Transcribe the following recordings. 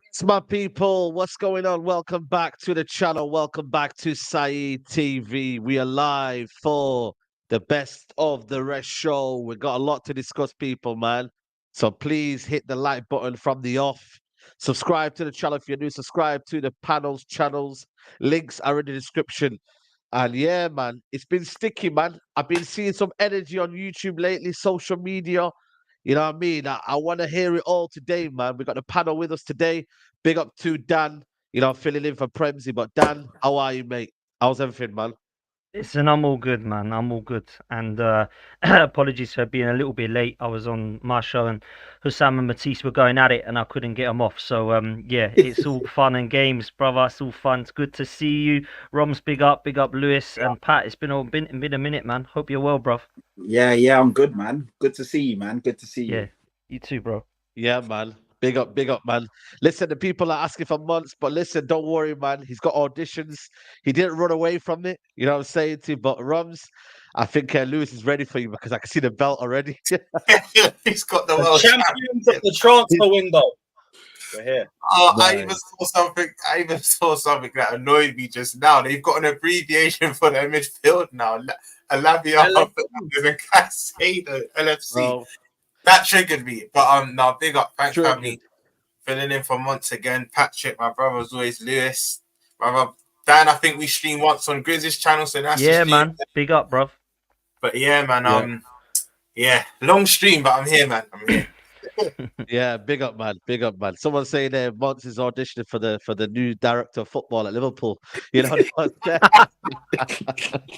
It's my people. What's going on? Welcome back to the channel. Welcome back to Saeed TV. We are live for the best of the rest show. We got a lot to discuss, people, man. So please hit the like button from the off. Subscribe to the channel if you're new. Subscribe to the panel's channels. Links are in the description. And yeah, man, it's been sticky, man. I've been seeing some energy on YouTube lately, social media. You know what I mean? I want to hear it all today, man. We got the panel with us today. Big up to Dan, filling in for Premsy. But Dan, how are you, mate? How's everything, man? Listen, I'm all good, man. I'm all good. And apologies for being a little bit late. I was on my show and Hussam and Matisse were going at it and I couldn't get them off. So, yeah, it's all fun and games, brother. It's all fun. It's good to see you. Roms, big up. Big up, Lewis and Pat. It's been a minute, man. Hope you're well, bruv. Yeah, I'm good, man. Good to see you, man. Good to see you. Yeah, you too, bro. Yeah, man. Big up, man. Listen, the people are asking for months, but listen, don't worry, man. He's got auditions. He didn't run away from it. You know what I'm saying to you? But Rums, I think Lewis is ready for you because I can see the belt already. He's got the world champions of the transfer window. We're here. Oh, nice. I even saw something that annoyed me just now. They've got an abbreviation for their midfield now. Alavia and Casado, LFC. Oh. That triggered me. But no, big up. Thanks for having me. Filling in for months again. Patrick, my brother, as always. Lewis, brother. Dan, I think we streamed once on Grizz's channel, so that's man. Big up, bro. But yeah, man. Yeah, long stream, but I'm here, man. I'm here. Yeah, big up, man. Big up, man. Someone saying there, Monts is auditioning for the new director of football at Liverpool. You know,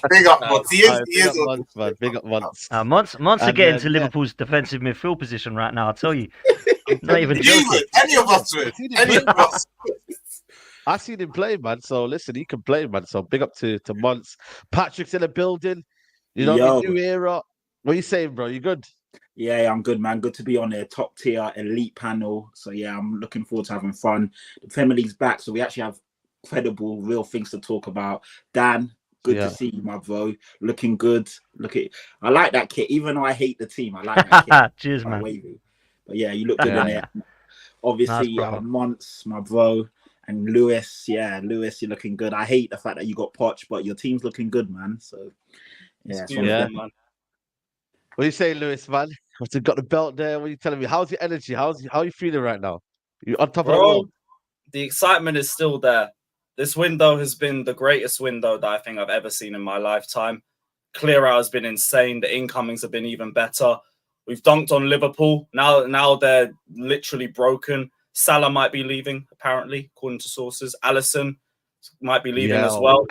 big up, Monts. He is Monts, man. Big up, Monts. Monts are getting to Liverpool's defensive midfield position right now. I tell you, not even joking. Any of us would. Any of us. I seen him play, man. So listen, he can play, man. So big up to Monts. Patrick's in the building. You know, the new era. What are you saying, bro? You good? Yeah, I'm good, man. Good to be on their top tier elite panel. So yeah, I'm looking forward to having fun. The Premier League's back, so we actually have credible, real things to talk about. Dan, good to see you, my bro. Looking good. I like that kit, even though I hate the team. I like that kit. Cheers, man. Wavy. But yeah, you look good in it. Obviously, Monts, my bro, and Lewis. Yeah, Lewis, you're looking good. I hate the fact that you got Poch, but your team's looking good, man. So yeah, man. What are you saying, Lewis, man? You've got the belt there. What are you telling me? How's your energy? How are you feeling right now? You on top of the world? The excitement is still there. This window has been the greatest window that I think I've ever seen in my lifetime. Clear out has been insane. The incomings have been even better. We've dunked on Liverpool. Now they're literally broken. Salah might be leaving, apparently, according to sources. Alisson might be leaving as well.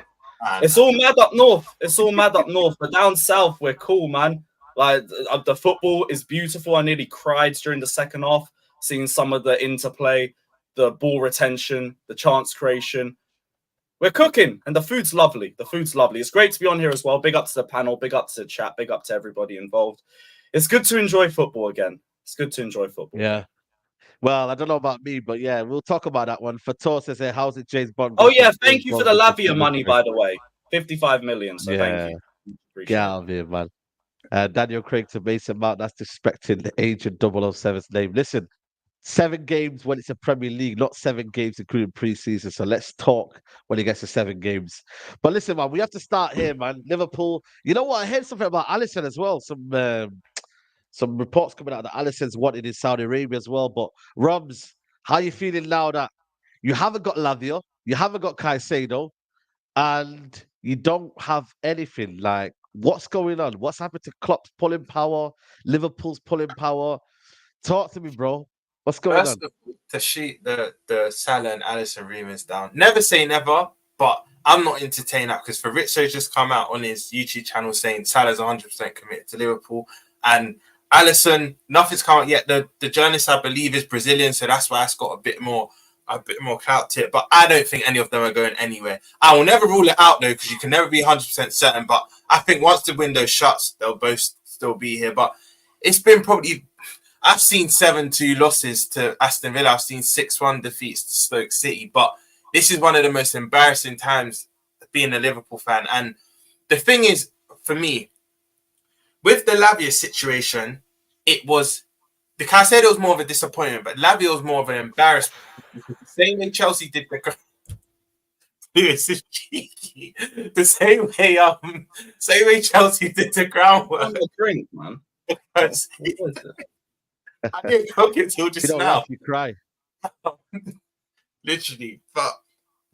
It's all mad up north. But down south, we're cool, man. Like, the football is beautiful. I nearly cried during the second half, seeing some of the interplay, the ball retention, the chance creation. We're cooking, and the food's lovely. It's great to be on here as well. Big up to the panel, big up to the chat, big up to everybody involved. It's good to enjoy football again. Yeah. Well, I don't know about me, but yeah, we'll talk about that one. For Tor says, how's it, James Bond? Oh, yeah, thank you for the Lavia money, by the way. 55 million, so thank you. Get out of here, man. Daniel Craig to Mason Mount, that's disrespecting the Agent 007's name. Listen, 7 games when it's a Premier League, not 7 games including pre-season. So let's talk when it gets to 7 games. But listen, man, we have to start here, man. Liverpool. You know what? I heard something about Alisson as well. Some reports coming out that Alisson's wanted in Saudi Arabia as well. But Rums, how are you feeling now that you haven't got Lavia, you haven't got Caicedo, and you don't have anything? Like, what's going on? What's happened to Klopp's pulling power? Liverpool's pulling power? Talk to me, bro. What's going on? To shoot the Salah and Alisson rumors down. Never say never, but I'm not entertaining that because Fabrizio's just come out on his YouTube channel saying Salah's 100% committed to Liverpool, and Alisson, nothing's come out yet. The journalist, I believe, is Brazilian, so that's why it's got a bit more clout to it. But I don't think any of them are going anywhere. I will never rule it out though, because you can never be 100% certain. But I think once the window shuts, they'll both still be here. But it's been probably, I've seen 7-2 losses to Aston Villa. I've seen 6-1 defeats to Stoke City. But this is one of the most embarrassing times being a Liverpool fan. And the thing is, for me, with the Lavia situation, it was the Caicedo was more of a disappointment, but Lavia was more of an embarrassment. The same way Chelsea did the this is cheeky. The same way Chelsea did the groundwork. Drink, man. I didn't cook it till You just don't now. laugh, you cry. Literally. But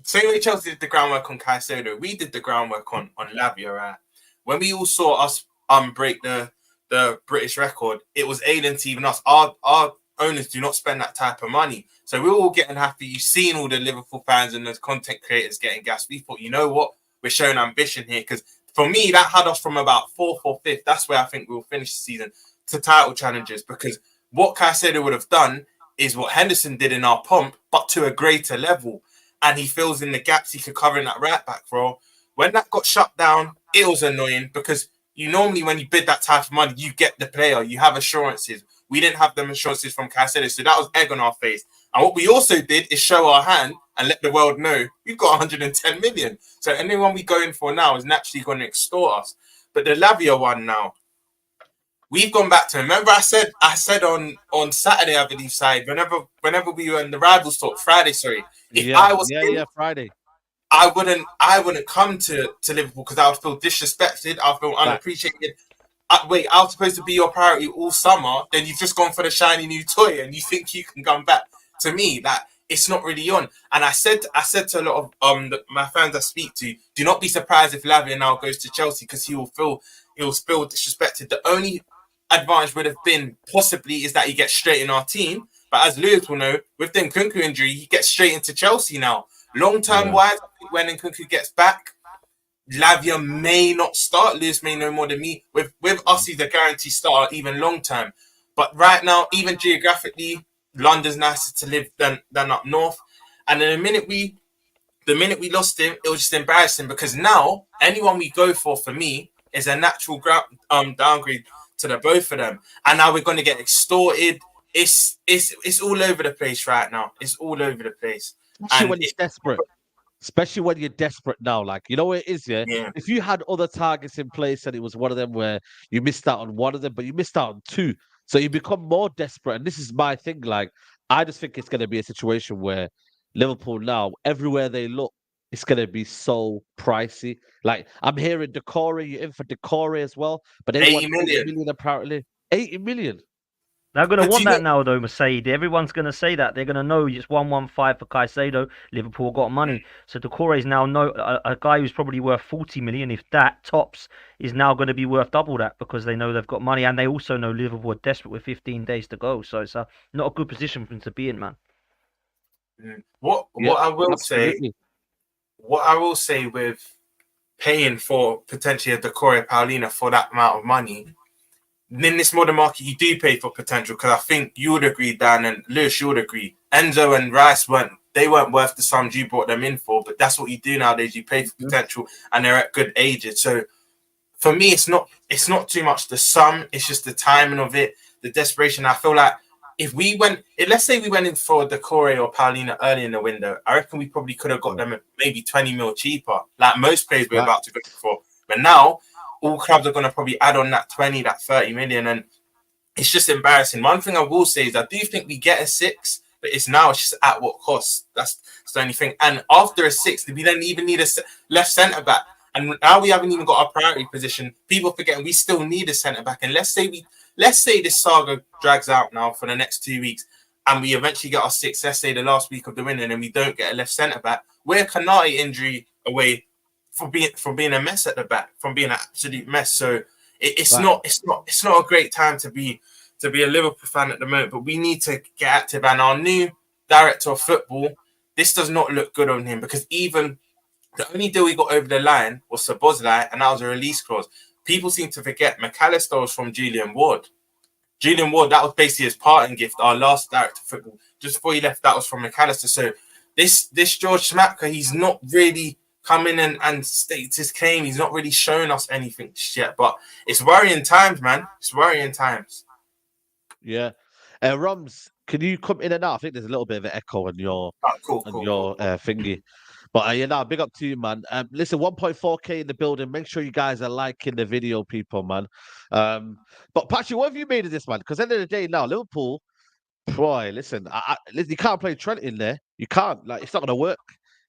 same way Chelsea did the groundwork on Caicedo, we did the groundwork on Lavia, right? When we all saw us break the British record, it was alien to even us. Our owners do not spend that type of money. So we're all getting happy. You've seen all the Liverpool fans and the content creators getting gassed. We thought, you know what? We're showing ambition here. Because for me, that had us from about 4th or 5th. That's where I think we'll finish the season, to title challenges. Because what Caicedo would have done is what Henderson did in our pomp, but to a greater level. And he fills in the gaps he could cover in that right back role. When that got shut down, it was annoying because you normally, when you bid that type of money, you get the player, you have assurances. We didn't have them assurances from Caicedo, so that was egg on our face. And what we also did is show our hand and let the world know we've got 110 million. So anyone we go in for now is naturally going to extort us. But the Lavia one now, we've gone back to him. Remember, I said on Saturday, I believe, side whenever we were in the rivals talk, Friday, sorry. If I was in, Friday. I wouldn't come to Liverpool because I would feel disrespected. I would feel unappreciated. I was supposed to be your priority all summer. Then you've just gone for the shiny new toy, and you think you can come back. To me, that it's not really on. And I said to a lot of my fans I speak to, do not be surprised if Lavia now goes to Chelsea because he will feel disrespected. The only advantage would have been possibly is that he gets straight in our team. But as Lewis will know, with the Nkunku injury, he gets straight into Chelsea now. Long-term wise, when Nkunku gets back, Lavia may not start. Lewis may know more than me. With us, he's a guaranteed starter, even long-term. But right now, even geographically, London's nicer to live than up north. And then the minute we lost him, it was just embarrassing because now anyone we go for me, is a natural downgrade to the both of them. And now we're going to get extorted. It's all over the place right now. It's all over the place. Especially when it's desperate. Especially when you're desperate now. Like, you know what it is, yeah? If you had other targets in place and it was one of them where you missed out on one of them, but you missed out on two. So you become more desperate. And this is my thing. Like, I just think it's going to be a situation where Liverpool now, everywhere they look, it's going to be so pricey. Like, I'm hearing Decore, you're in for Decore as well. But they want 80 million apparently. 80 million. They're going to want that now, though, Mercedes. Everyone's going to say that. They're going to know it's 115 for Caicedo. Liverpool got money. So Decore is now a guy who's probably worth 40 million, if that tops, is now going to be worth double that because they know they've got money. And they also know Liverpool are desperate with 15 days to go. So it's not a good position for them to be in, man. What I will say with paying for potentially a Decore Paulina for that amount of money, in this modern market, you do pay for potential because I think you would agree, Dan, and Lewis, you would agree. Enzo and Rice weren't worth the sums you brought them in for, but that's what you do nowadays. You pay for potential, and they're at good ages. So for me, it's not too much the sum; it's just the timing of it, the desperation. I feel like let's say we went in for Decore or Paulina early in the window, I reckon we probably could have got them at maybe 20 mil cheaper, like most players we're about to go for. But now, all clubs are going to probably add on that 20, that 30 million, and it's just embarrassing. One thing I will say is I do think we get a 6, but it's just at what cost. That's the only thing. And after a 6, we don't even need a left centre back. And now we haven't even got our priority position. People forgetting we still need a centre back. And let's say this saga drags out now for the next 2 weeks, and we eventually get our 6. Let's say the last week of the winter, and we don't get a left centre back. We're a Kanate injury away from being a mess at the back, from being an absolute mess. So it's not a great time to be a Liverpool fan at the moment. But we need to get active. And our new director of football, this does not look good on him because even the only deal we got over the line was Szoboszlai, and that was a release clause. People seem to forget McAllister was from Julian Ward. Julian Ward, that was basically his parting gift. Our last director of football, just before he left, that was from McAllister. So this George Schmapka, he's not really come in and states his claim. He's not really shown us anything yet, but it's worrying times, man. It's worrying times. Yeah. Rums, can you come in and out? I think there's a little bit of an echo on your cool. thingy. But big up to you, man. Listen, 1.4K in the building. Make sure you guys are liking the video, people, man. But Patrick, what have you made of this, man? Because at the end of the day, now Liverpool, boy, listen, listen, you can't play Trent in there. You can't. Like, it's not gonna work.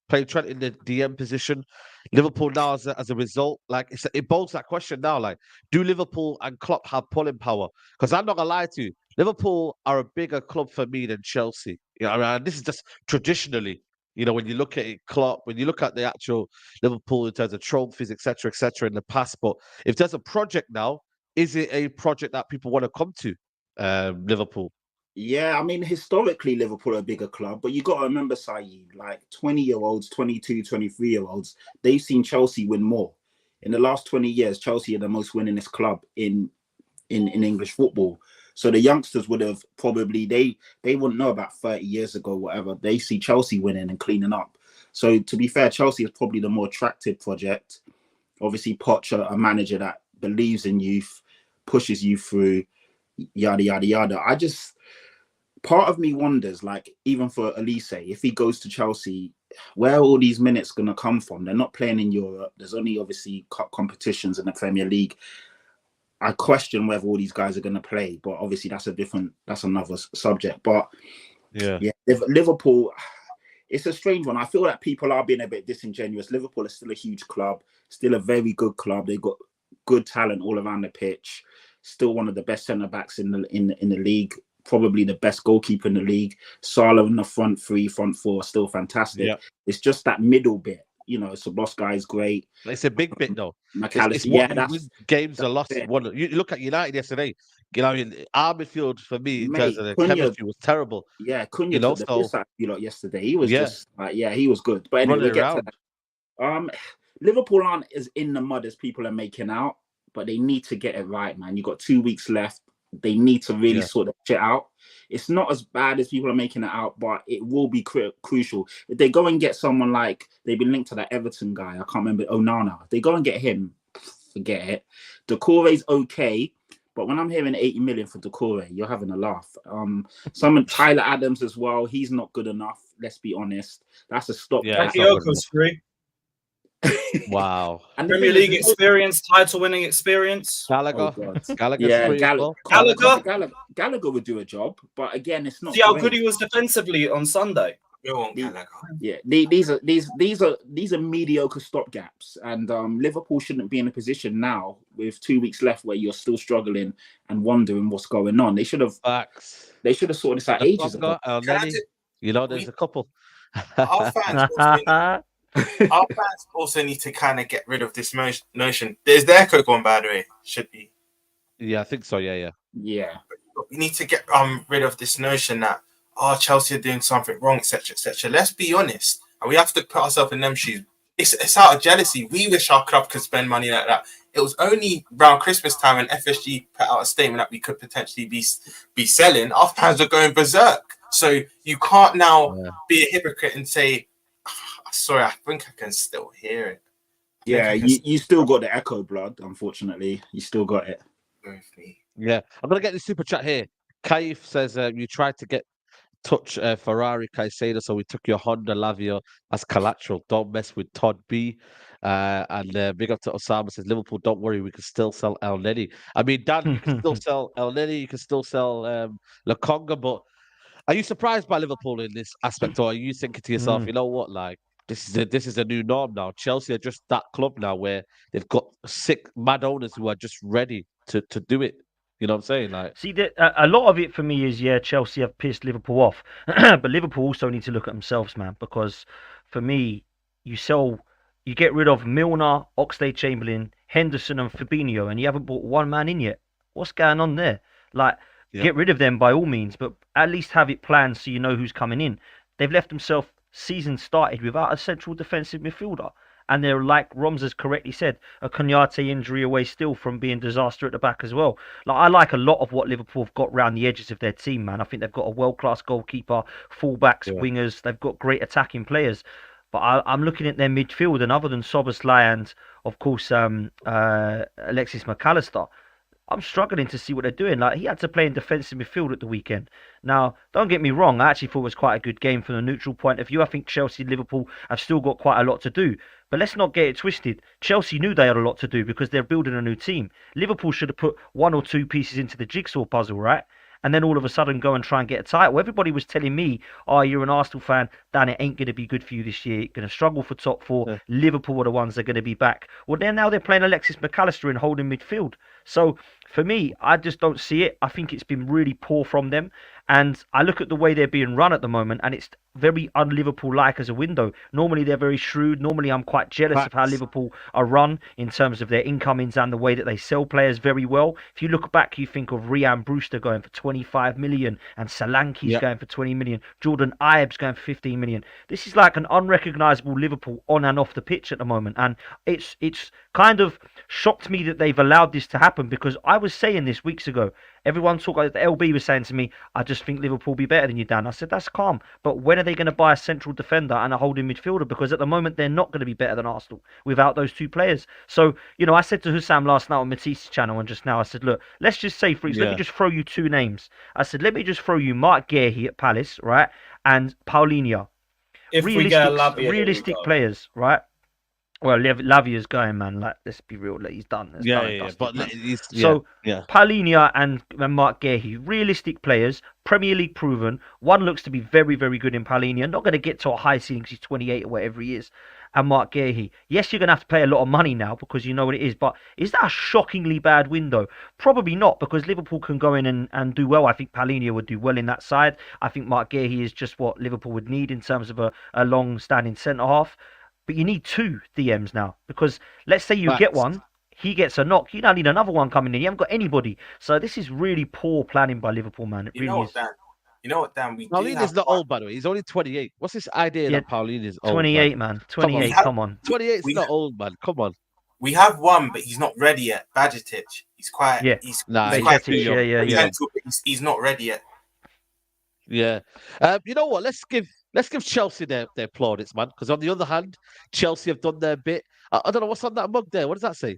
Play Trent in the DM position. Liverpool now, as a result, like it begs that question now. Like, do Liverpool and Klopp have pulling power? Because I'm not gonna lie to you, Liverpool are a bigger club for me than Chelsea. You know, and this is just traditionally. You know, when you look at it, Klopp, when you look at the actual Liverpool in terms of trophies, etc., in the past. But if there's a project now, is it a project that people want to come to? Liverpool. Yeah, I mean, historically, Liverpool are a bigger club, but you got to remember, Saeed, like 20-year-olds, 22, 23-year-olds, they've seen Chelsea win more. In the last 20 years, Chelsea are the most winningest club in English football. So the youngsters would have probably, they wouldn't know about 30 years ago, whatever. They see Chelsea winning and cleaning up. So to be fair, Chelsea is probably the more attractive project. Obviously, Poch, a manager that believes in youth, pushes you through, yada, yada, yada. Part of me wonders, like, even for Olise, if he goes to Chelsea, where are all these minutes going to come from? They're not playing in Europe. There's only obviously cup competitions in the Premier League. I question whether all these guys are going to play, but obviously that's another subject. But yeah, Liverpool, it's a strange one. I feel like people are being a bit disingenuous. Liverpool is still a huge club, still a very good club. They've got good talent all around the pitch. Still one of the best centre backs in the league. Probably the best goalkeeper in the league. Salah in the front three, front four, still fantastic. Yeah. It's just that middle bit. You know, Szoboszlai is great. It's a big bit though. McAllister, games are lost. You look at United yesterday. You know, our midfield for me in terms of the chemistry was terrible. Yeah, Cunha took the piss out yesterday. He was just like, he was good. But anyway, we'll get to that. Liverpool aren't as in the mud as people are making out, but they need to get it right, man. You got 2 weeks left. They need to really sort that shit out. It's not as bad as people are making it out, but it will be crucial. If they go and get someone like, they've been linked to that Everton guy, I can't remember, Onana. If they go and get him, forget it. Doucouré's okay, but when I'm hearing 80 million for Doucouré, you're having a laugh. Tyler Adams as well, he's not good enough, let's be honest. That's a stop. Bakioko's free. Wow. And Premier League experience, title-winning experience. Gallagher. Gallagher would do a job, but again, it's not. See how good he was defensively on Sunday. These are mediocre stopgaps, and Liverpool shouldn't be in a position now with 2 weeks left where you're still struggling and wondering what's going on. They should have. They should have sorted this out ages ago. You know, there's a couple. Our fans also need to kind of get rid of this notion. There's the Echo one, by the way. Should be. Yeah, I think so. Yeah. We need to get rid of this notion that Chelsea are doing something wrong, etc., etc. Let's be honest, and we have to put ourselves in them shoes. It's out of jealousy. We wish our club could spend money like that. It was only around Christmas time when FSG put out a statement that we could potentially be selling. Our fans are going berserk. So you can't now be a hypocrite and say, sorry, I think I can still hear it. Yeah, you still got the echo blood, unfortunately. You still got it. Yeah, I'm going to get the super chat here. Kaif says, you tried to get touch Ferrari Caicedo, so we took your Honda Lavio as collateral. Don't mess with Todd B. And big up to Osama says, Liverpool, don't worry, we can still sell El Neni. I mean, Dan, you can still sell El Neni, you can still sell Lokonga, but are you surprised by Liverpool in this aspect, or are you thinking to yourself, you know what, like, this is a new norm now. Chelsea are just that club now where they've got sick, mad owners who are just ready to do it. You know what I'm saying? Like, see, a lot of it for me is Chelsea have pissed Liverpool off, but Liverpool also need to look at themselves, man. Because for me, you get rid of Milner, Oxlade-Chamberlain, Henderson, and Fabinho, and you haven't brought one man in yet. What's going on there? Like, get rid of them by all means, but at least have it planned so you know who's coming in. They've left themselves season started without a central defensive midfielder, and they're, like Roms has correctly said, a Konaté injury away still from being disaster at the back as well. Like, I like a lot of what Liverpool have got round the edges of their team, man. I think they've got a world-class goalkeeper, full-backs, wingers. They've got great attacking players, but I'm looking at their midfield, and other than Szoboszlai and of course Alexis McAllister, I'm struggling to see what they're doing. Like, he had to play in defensive midfield at the weekend. Now, don't get me wrong, I actually thought it was quite a good game from a neutral point of view. I think Chelsea and Liverpool have still got quite a lot to do. But let's not get it twisted. Chelsea knew they had a lot to do because they're building a new team. Liverpool should have put one or two pieces into the jigsaw puzzle, right? And then all of a sudden go and try and get a title. Everybody was telling me, oh, you're an Arsenal fan, Dan, it ain't going to be good for you this year. You're going to struggle for top four. Yeah. Liverpool are the ones that are going to be back. Well, now they're playing Alexis McAllister in holding midfield. So for me, I just don't see it. I think it's been really poor from them. And I look at the way they're being run at the moment, and it's very un-Liverpool-like as a window. Normally, they're very shrewd. Normally, I'm quite jealous of how Liverpool are run in terms of their incomings and the way that they sell players very well. If you look back, you think of Ryan Brewster going for 25 million and Solanke's going for 20 million. Jordan Ives going for 15 million. This is like an unrecognisable Liverpool on and off the pitch at the moment. And it's kind of shocked me that they've allowed this to happen, because I was saying this weeks ago. Everyone the LB was saying to me, I just think Liverpool will be better than you, Dan. I said, that's calm. But when are they going to buy a central defender and a holding midfielder? Because at the moment, they're not going to be better than Arsenal without those two players. So, I said to Hussam last night on Matisse's channel and just now, I said, look, let's just say, for example, let me just throw you two names. I said, let me just throw you Mark Guehi at Palace, right? And Paulinho. If we get a Lavia, realistic players, right? Well, Lavia's going, man. Like, let's be real. Like, he's done. Paulinho and Mark Guehi, realistic players, Premier League proven. One looks to be very, very good in Paulinho. Not going to get to a high ceiling because he's 28 or whatever he is. And Mark Guehi. Yes, you're going to have to pay a lot of money now because you know what it is. But is that a shockingly bad window? Probably not, because Liverpool can go in and do well. I think Paulinho would do well in that side. I think Mark Guehi is just what Liverpool would need in terms of a long-standing centre-half. But you need two DMs now, because let's say you get one, he gets a knock. You now need another one coming in. You haven't got anybody. So this is really poor planning by Liverpool, man. It really is. You know what, Dan? Paulinho is not old, by the way. He's only 28. What's this idea that Paulinho is old? 28, man. 28, come on. 28 is not old, man. Come on. We have one, but he's not ready yet. Bajcetic. He's quite. Yeah. He's quite too young. Yeah. He's not ready yet. Yeah. You know what? Let's give Chelsea their plaudits, man. Because on the other hand, Chelsea have done their bit. I don't know what's on that mug there. What does that say?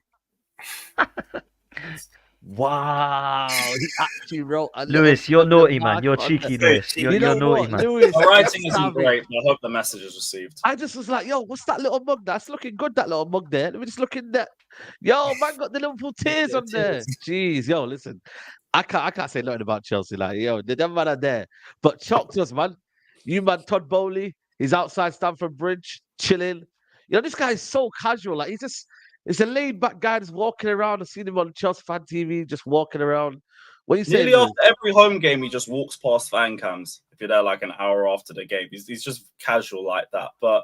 Wow, he actually wrote. Lewis, you're naughty, man. You're cheeky, Lewis. You're naughty, man. Lewis, the writing isn't great, but I hope the message is received. I just was like, yo, what's that little mug? That's looking good, that little mug there. Let me just look in there. Yo, man, got the Liverpool tears on there. Jeez, yo, listen. I can't say nothing about Chelsea. Like, yo, the man are there. But chalk to us, man. You man, Todd Bowley, he's outside Stamford Bridge, chilling. This guy is so casual. Like, it's a laid-back guy just walking around. I've seen him on Chelsea fan TV, just walking around. What are you saying? Nearly after every home game, he just walks past fan cams. If you're there like an hour after the game, he's just casual like that. But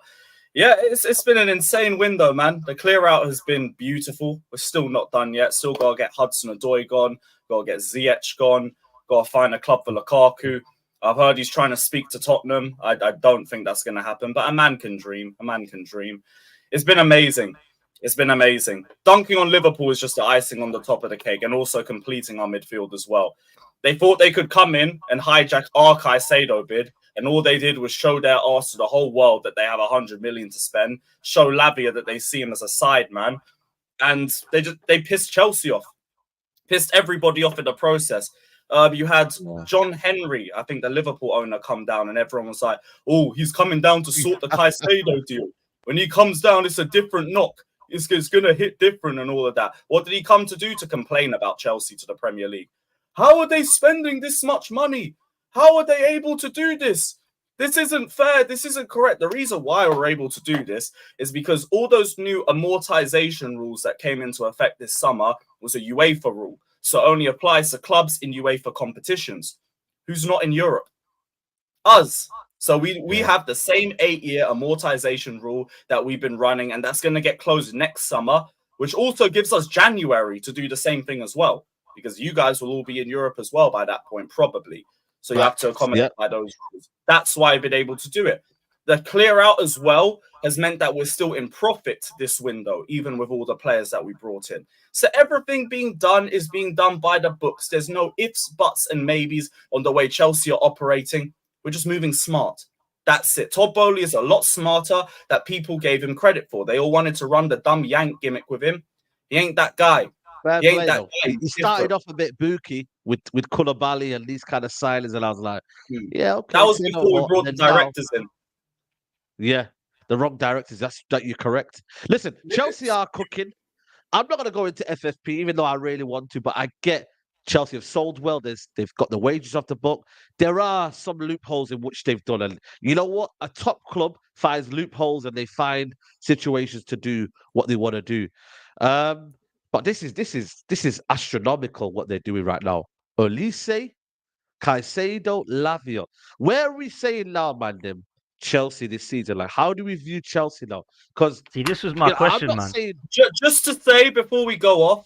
yeah, it's been an insane window, man. The clear out has been beautiful. We're still not done yet. Still got to get Hudson-Odoi gone. Got to get Ziyech gone. Got to find a club for Lukaku. I've heard he's trying to speak to Tottenham. I don't think that's going to happen, but a man can dream. A man can dream. It's been amazing. It's been amazing. Dunking on Liverpool is just the icing on the top of the cake, and also completing our midfield as well. They thought they could come in and hijack our Caicedo bid, and all they did was show their arse to the whole world that they have 100 million to spend, show Lavia that they see him as a side man, and they pissed Chelsea off, pissed everybody off in the process. You had John Henry, I think the Liverpool owner, come down, and everyone was like, oh, he's coming down to sort the Caicedo deal. When he comes down, it's a different knock. It's going to hit different and all of that. What did he come to do to complain about Chelsea to the Premier League? How are they spending this much money? How are they able to do this? This isn't fair. This isn't correct. The reason why we're able to do this is because all those new amortization rules that came into effect this summer was a UEFA rule. So only applies to clubs in UEFA competitions. Who's not in Europe? Us. So we have the same 8-year amortization rule that we've been running, and that's going to get closed next summer, which also gives us January to do the same thing as well, because you guys will all be in Europe as well by that point, probably. So you have to accommodate by those rules. That's why I've been able to do it. The clear out as well has meant that we're still in profit this window, even with all the players that we brought in. So everything being done is being done by the books. There's no ifs, buts, and maybes on the way Chelsea are operating. We're just moving smart. That's it. Todd Bowley is a lot smarter that people gave him credit for. They all wanted to run the dumb yank gimmick with him. He ain't that guy. Fair He ain't play that though. guy. He He's started different. off a bit booky with Koulibaly and these kind of signings, and I was like, Hmm. yeah, okay. That was say no before we more. brought the And then now, directors in. yeah, the wrong directors. That you're correct. Listen, Chelsea are cooking. I'm not going to go into FFP, even though I really want to, but I get Chelsea have sold well. They've got the wages off the book. There are some loopholes in which they've done. And you know what? A top club finds loopholes and they find situations to do what they want to do. But this is astronomical what they're doing right now. Olise, Caicedo, Lavia. Where are we saying now, man, them Chelsea this season? Like, how do we view Chelsea now? Because See, this was my I'm question, not man. saying Just to say before we go off,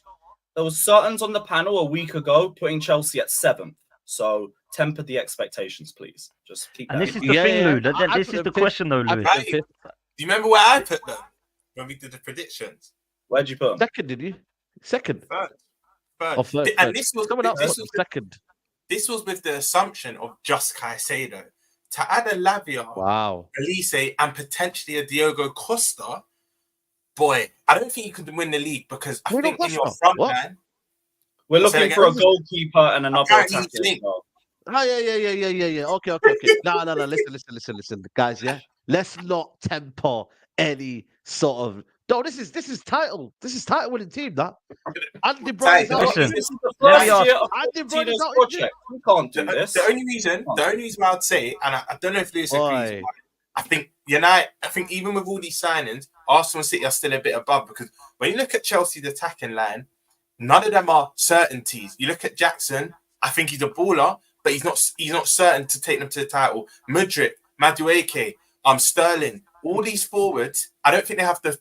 there was certains on the panel a week ago putting Chelsea at 7th. So temper the expectations, please. Just keep And that this in is mind. the thing, yeah. Lou. I This put is them the fifth. question, though, I Lewis. put them Right. fifth. Do you remember where I put them when we did the predictions? Where'd you put them? Second, did you? Second Third. or third? And Third. this was Someone else this put was second. this was with the assumption of just Caicedo. To add a Lavia, Wow. Olise, and potentially a Diogo Costa, boy, I don't think you could win the league because I Diogo think in your Costa? front What? line, We're Say looking again? for a goalkeeper and another Apparently attacker he's as linked. well. Oh, yeah. Okay. No. Listen, guys. Yeah, let's not temper any sort of. No, this is title. This is title winning team. That Andy Brown is out. Listen, This is the let me first ask- year of Andy Brown is Pochettino's out injured. project. We can't do this. The only reason I would say, and I don't know if Lewis agrees, Boy. I think United. I think even with all these signings, Arsenal and City are still a bit above because when you look at Chelsea's attacking line, none of them are certainties. You look at Jackson. I think he's a baller, but he's not certain to take them to the title. Mudryk, Madueke, Sterling, all these forwards. I don't think they have the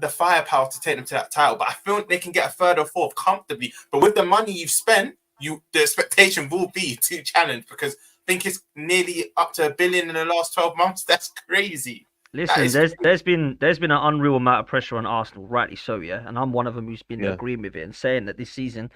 firepower to take them to that title, but I feel they can get a third or fourth comfortably. But with the money you've spent, the expectation will be to challenge because I think it's nearly up to $1 billion in the last 12 months. That's crazy. Listen, there's been an unreal amount of pressure on Arsenal, rightly so, yeah. And I'm one of them who's been agreeing with it and saying that this season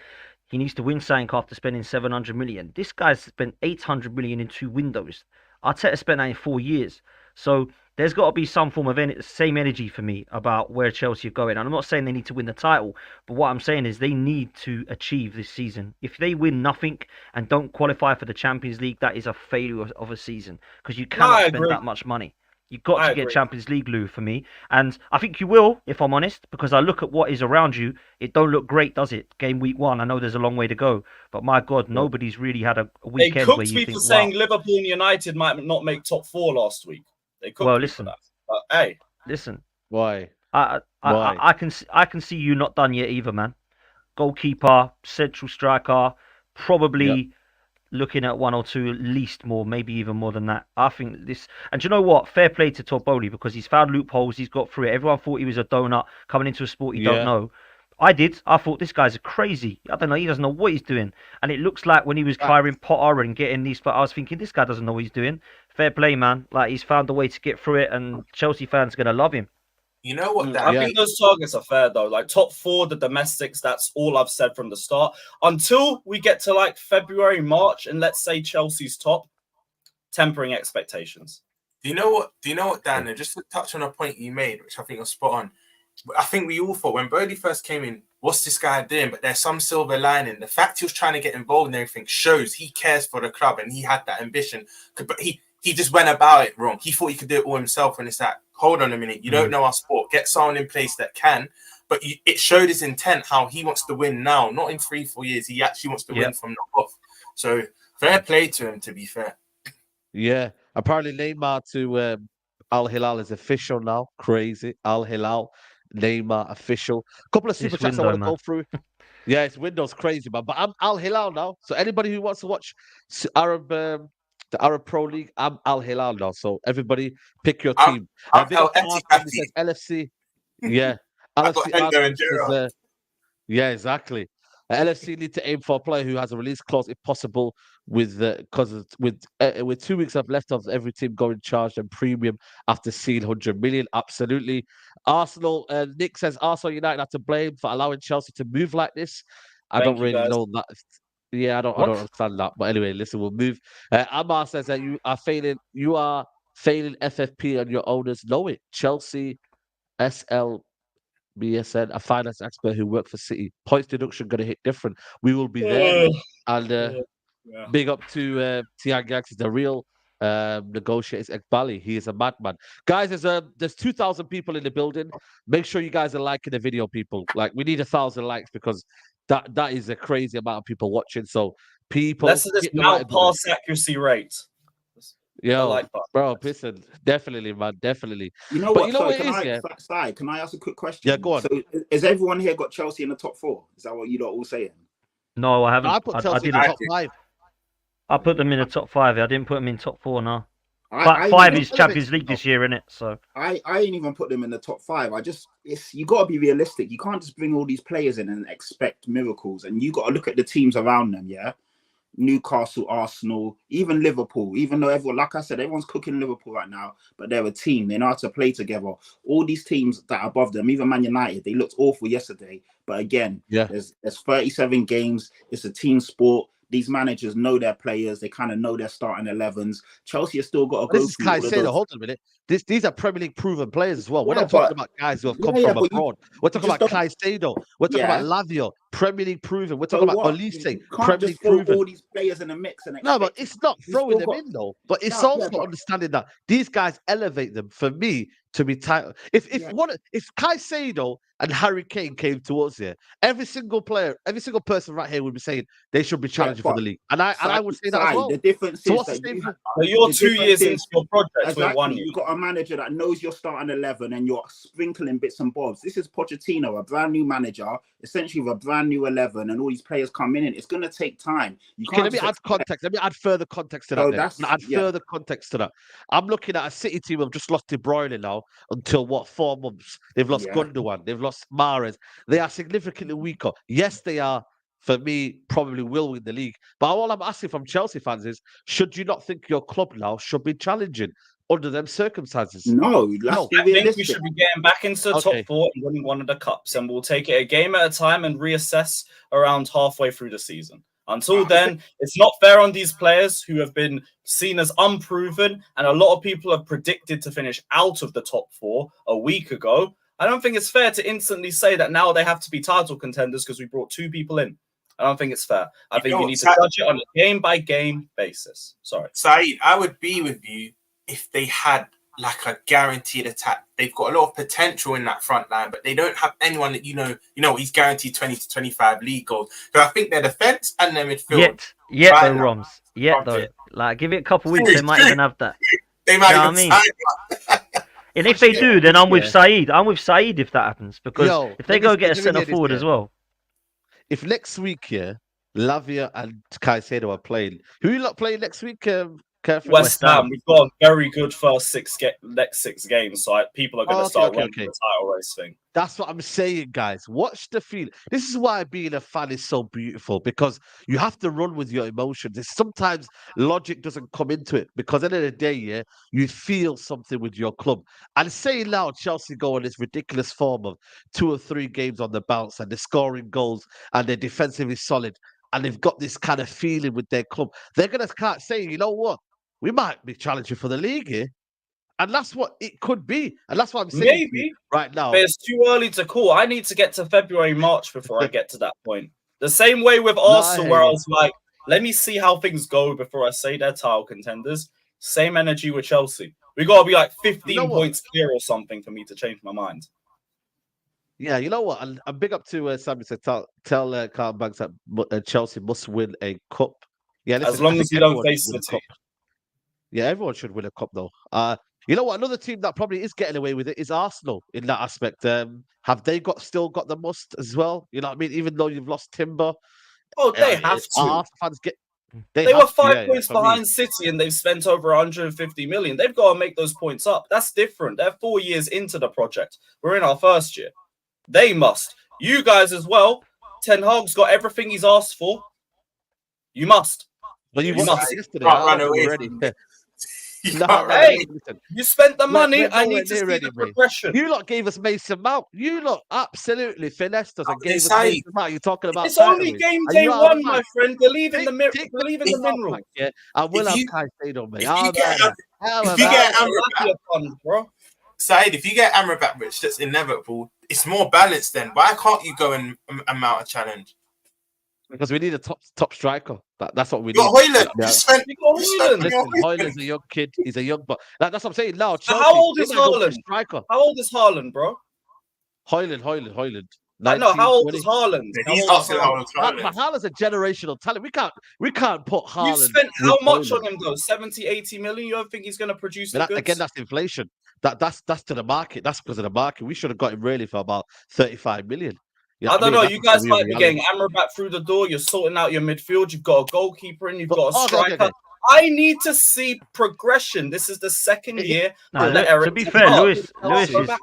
he needs to win something after spending 700 million. This guy's spent 800 million in 2 windows. Arteta spent that in 4 years. So there's got to be some form of same energy for me about where Chelsea are going. And I'm not saying they need to win the title, but what I'm saying is they need to achieve this season. If they win nothing and don't qualify for the Champions League, that is a failure of a season because you cannot spend that much money. You've got to get Champions League, Lou, for me. And I think you will, if I'm honest, because I look at what is around you. It don't look great, does it? Game week 1. I know there's a long way to go. But my God, nobody's really had a weekend they cooked where you me think, for saying wow. Liverpool and United might not make top 4 last week. They cooked me for that. But hey. Listen. Why? I can see you not done yet either, man. Goalkeeper, central striker, probably looking at 1 or 2 at least more, maybe even more than that. I think this, and do you know what? Fair play to Torboli because he's found loopholes. He's got through it. Everyone thought he was a donut coming into a sport he don't know. I did. I thought this guy's crazy. I don't know. He doesn't know what he's doing. And it looks like when he was firing Potter and getting these, I was thinking this guy doesn't know what he's doing. Fair play, man. Like he's found a way to get through it, and Chelsea fans are gonna love him. You know what? I think those targets are fair though. Like top 4, the domestics. That's all I've said from the start. Until we get to like February, March, and let's say Chelsea's top, tempering expectations. Do you know what, Dan? And just to touch on a point you made, which I think was spot on. I think we all thought when Brodie first came in, what's this guy doing? But there's some silver lining. The fact he was trying to get involved in everything shows he cares for the club and he had that ambition. But he just went about it wrong. He thought he could do it all himself. And it's like, hold on a minute. You don't know our sport. Get someone in place that can. But it showed his intent, how he wants to win now, not in 3-4 years. He actually wants to win from the off. So fair play to him, to be fair. Yeah. Apparently Neymar to Al Hilal is official now. Crazy. Al Hilal, Neymar official. A couple of super chats I want to go through. Yeah, it's Windows crazy, man. But I'm Al Hilal now. So anybody who wants to watch the Arab Pro League, I'm Al Hilal now. So everybody pick your team. I'm says LFC. Yeah. LFC says, yeah, exactly. LFC need to aim for a player who has a release clause if possible, with 2 weeks left of every team going charged and premium after seeing 100 million. Absolutely. Arsenal. Nick says Arsenal United have to blame for allowing Chelsea to move like this. I don't really know that. Yeah, I don't understand that. But anyway, listen, we'll move. Amar says that you are failing FFP and your owners know it. Chelsea SL BSN, a finance expert who worked for City. Points deduction going to hit different. We will be there. And Yeah. big up to Tian Gax, the real negotiator is Ekbali. He is a madman. Guys, there's 2,000 people in the building. Make sure you guys are liking the video, people. Like, we need 1,000 likes because that is a crazy amount of people watching. So people, Less of this hit the now like button. pass accuracy rate. Yo, like button. bro, listen, definitely, man, definitely. You know But what? you know So what can it is, I, yeah? Si, can I ask a quick question? Yeah, go on. So has everyone here got Chelsea in the top 4? Is that what you lot all saying? No, I haven't. I put Chelsea in didn't. the top 5. I put them in the top 5. I didn't put them in top 4. No. I 5 even- is Champions League this year, innit? So I ain't even put them in the top 5. You got to be realistic. You can't just bring all these players in and expect miracles. And you got to look at the teams around them. Yeah, Newcastle, Arsenal, even Liverpool. Even though everyone, like I said, everyone's cooking Liverpool right now, but they're a team. They know how to play together. All these teams that are above them, even Man United, they looked awful yesterday. But again, there's 37 games. It's a team sport. These managers know their players. They kind of know their starting 11s. Chelsea has still got to go This is through all of Caicedo. those. Hold on a minute. These are Premier League proven players as well. We're Yeah, not talking but- about guys who have come Yeah, from but abroad. We're talking just about don't- Caicedo. We're talking Yeah. about Lavio, Premier League proven. We're So talking about what? Olise, You can't Premier just League throw proven. all these players in the mix and No, but expect- it's not you throwing still them got- in though. But it's No, also yeah, but- understanding that these guys elevate them for me to be title. If Caicedo and Harry Kane came towards here, every single person right here would be saying they should be challenging for but the league, and I would say that as well. The difference So is what's the that same? But you're the 2 years difference into is- your project. We're Exactly. 1 year. You've got a manager that knows you're starting 11 and you're sprinkling bits and bobs. This is Pochettino, a brand new manager, essentially with a brand new 11, and all these players coming in. It's going to take time. You Okay, can't let me just add expect- context. Let me add further context to that. So then. that's- Add yeah. further context to that. I'm looking at a City team who've just lost De Bruyne now until 4 months. They've lost Yeah. Gundogan. They've lost Mahrez. They are significantly weaker. Yes, they are. For me, probably will win the league. But all I'm asking from Chelsea fans is, should you not think your club now should be challenging under them circumstances? No, let's be I think we realistic. should be getting back into the Okay. top 4 and winning one of the cups, and we'll take it a game at a time and reassess around halfway through the season. Until then, it's not fair on these players who have been seen as unproven, and a lot of people have predicted to finish out of the top 4 a week ago. I don't think it's fair to instantly say that now they have to be title contenders because we brought 2 people in. I don't think it's fair. I think you need to judge it on a game-by-game basis. Sorry. Saeed, I would be with you if they had like a guaranteed attack. They've got a lot of potential in that front line, but they don't have anyone that you know he's guaranteed 20 to 25 league goals. So I think their defense and their midfield. Yet right though, now, Roms. Yet though. Like, give it a couple weeks, they might even have that. They might You know even what I sign. And if they do, then I'm with Saeed. I'm with Saeed if that happens. Because Yo, if they let me go say- get a let me centre hear this, forward yeah. as well. If next week, Lavia and Caicedo are playing, who are you not playing next week? Careful. West Ham, we've got a very good next 6 games, so people are going to start running the title race thing. That's what I'm saying, guys. Watch the feel. This is why being a fan is so beautiful, because you have to run with your emotions. Sometimes logic doesn't come into it, because at the end of the day, you feel something with your club. And saying now Chelsea go on this ridiculous form of 2 or 3 games on the bounce, and they're scoring goals, and they're defensively solid, and they've got this kind of feeling with their club, they're going to start saying, you know what? We might be challenging for the league here. And that's what it could be. And that's what I'm saying Maybe right now. But it's too early to call. I need to get to February, March before I get to that point. The same way with Arsenal, where I was like, let me see how things go before I say they're title contenders. Same energy with Chelsea. We got to be like 15 points clear or something for me to change my mind. Yeah, you know what? And big up to Sammy said, tell Carl Banks that Chelsea must win a cup. Yeah, listen, as long as you don't face City. Yeah, everyone should win a cup, though. You know what? Another team that probably is getting away with it is Arsenal in that aspect. Have they still got the must as well? You know what I mean? Even though you've lost Timber. Oh, they have to. Arsenal fans They were 5 points behind City and they've spent over 150 million. They've got to make those points up. That's different. They're 4 years into the project. We're in our first year. They must. You guys as well. Ten Hag's got everything he's asked for. You must. But you must. Yesterday. Run away Ready. Hey, you spent the money. I need to see the progression. You lot gave us Mason Mount. You lot absolutely finessed us and gave us Saeed. Mason Mount. You're talking about It's only game day 1, my friend. Believe in the mineral. Yeah, I will have Caicedo, mate. If you get Amrabat, bro. Said, if you get Amrabat rich, that's inevitable. It's more balanced then. Why can't you go and mount a challenge? Because we need a top striker. That's what we You got need. Højlund. Yeah. You got Højlund. Listen, Højlund's a young kid. He's a young, but that's what I'm saying. Now, Chelsea, How old is they might go for a Haaland? striker. How old is Haaland, bro? Højlund. I know. 19, How old 20. is Haaland? He's How old is asking Haaland? how old But Haaland's a generational talent. We can't put Haaland. You spent how with much Højlund. on him though? 70, 80 million? You don't think he's going to produce the But goods? again, that's inflation. That's to the market. That's because of the market. We should have got him really for about 35 million. I don't know. That's You guys the might be reality. getting Amrabat through the door. You're sorting out your midfield. You've got a goalkeeper and you've But- got a striker. okay. I need to see progression. This is the second year. No, under to Eric be Ten fair, Hag.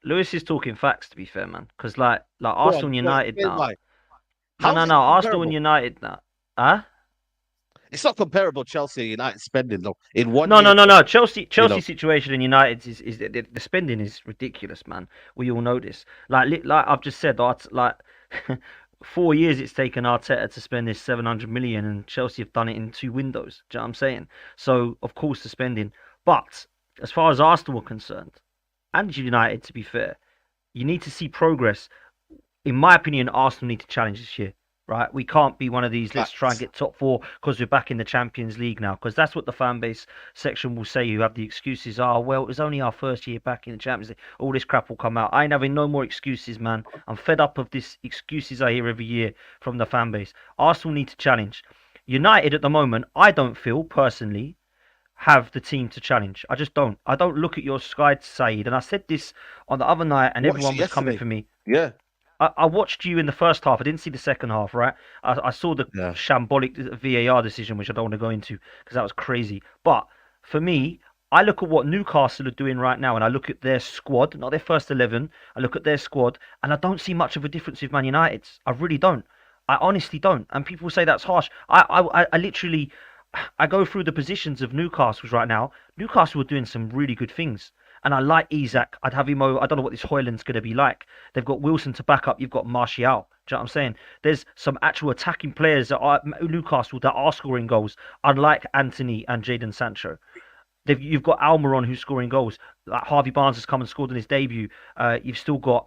Lewis is talking facts. To be fair, man, because like Arsenal and United now. Why? No, How's it Arsenal comparable? and United now. Huh? It's not comparable. Chelsea and United spending though in one. No. year. Chelsea know. situation in United is the spending is ridiculous, man. We all know this. Like I've just said, like 4 years it's taken Arteta to spend this 700 million, and Chelsea have done it in 2 windows. Do you know what I'm saying? So of course the spending, but as far as Arsenal are concerned, and United, to be fair, you need to see progress. In my opinion, Arsenal need to challenge this year. Right, we can't be one of these. Let's try and get top 4 because we're back in the Champions League now. Because that's what the fan base section will say. You have the excuses. Oh well, it was only our first year back in the Champions League. All this crap will come out. I ain't having no more excuses, man. I'm fed up of this excuses I hear every year from the fan base. Arsenal need to challenge. United at the moment, I don't feel personally have the team to challenge. I just don't. I don't look at your side, and I said this on the other night, and everyone was coming for me. Yeah. I watched you in the first half. I didn't see the second half, right? I saw the shambolic VAR decision, which I don't want to go into because that was crazy. But for me, I look at what Newcastle are doing right now, and I look at their squad, not their first 11. I look at their squad, and I don't see much of a difference with Man United's. I really don't. I honestly don't. And people say that's harsh. I literally, I go through the positions of Newcastle's right now. Newcastle are doing some really good things. And I like Isak. I'd have him over. I don't know what this Højlund's going to be like. They've got Wilson to back up. You've got Martial. Do you know what I'm saying? There's some actual attacking players that are Newcastle that are scoring goals, unlike Antony and Jadon Sancho. You've got Almiron who's scoring goals. Like Harvey Barnes has come and scored in his debut. You've still got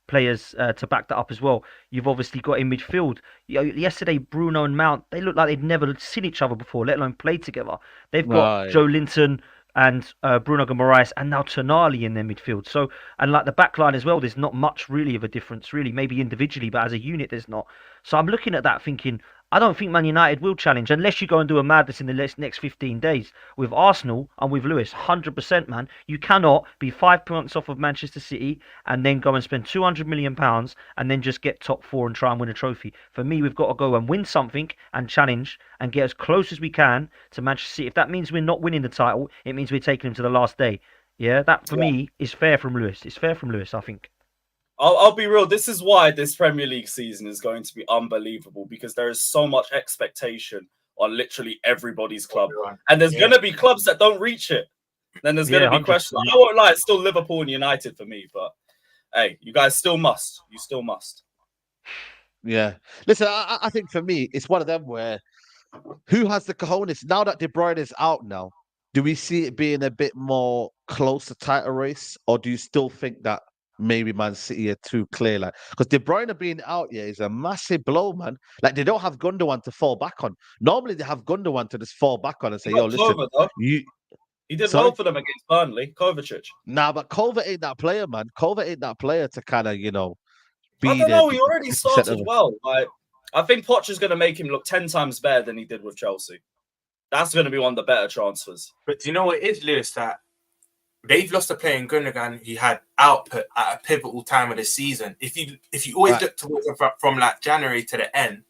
players to back that up as well. You've obviously got in midfield. Yesterday, Bruno and Mount, they looked like they'd never seen each other before, let alone played together. They've got Joe Linton and Bruno Guimaraes, and now Tonali in their midfield. So, and like the back line as well, there's not much really of a difference, really. Maybe individually, but as a unit, there's not. So I'm looking at that thinking, I don't think Man United will challenge unless you go and do a madness in the next 15 days. With Arsenal and with Lewis, 100%, man. You cannot be 5 points off of Manchester City and then go and spend £200 million and then just get top 4 and try and win a trophy. For me, we've got to go and win something and challenge and get as close as we can to Manchester City. If that means we're not winning the title, it means we're taking them to the last day. Yeah, that for me is fair from Lewis. It's fair from Lewis, I think. I'll be real. This is why this Premier League season is going to be unbelievable, because there is so much expectation on literally everybody's club. And there's going to be clubs that don't reach it. Then there's going to be questions. I won't lie, it's still Liverpool and United for me. But hey, you guys still must. You still must. Yeah. Listen, I think for me, it's one of them where who has the cojones? Now that De Bruyne is out now, do we see it being a bit more close to title race? Or do you still think that maybe Man City are too clear? Like, because De Bruyne being out here is a massive blow, man. Like, they don't have Gundogan to fall back on. Normally, they have Gundogan to just fall back on and say, yo, listen, he did well for them against Burnley, Kovacic. Nah, but Kovac ain't that player, man. Kovac ain't that player to kind of, be I don't know. He already started well. Like, I think Poch is going to make him look 10 times better than he did with Chelsea. That's going to be one of the better transfers. But do you know what it is, Lewis? That they've lost a player in Gundogan who had output at a pivotal time of the season. If you always look towards from like January to the end,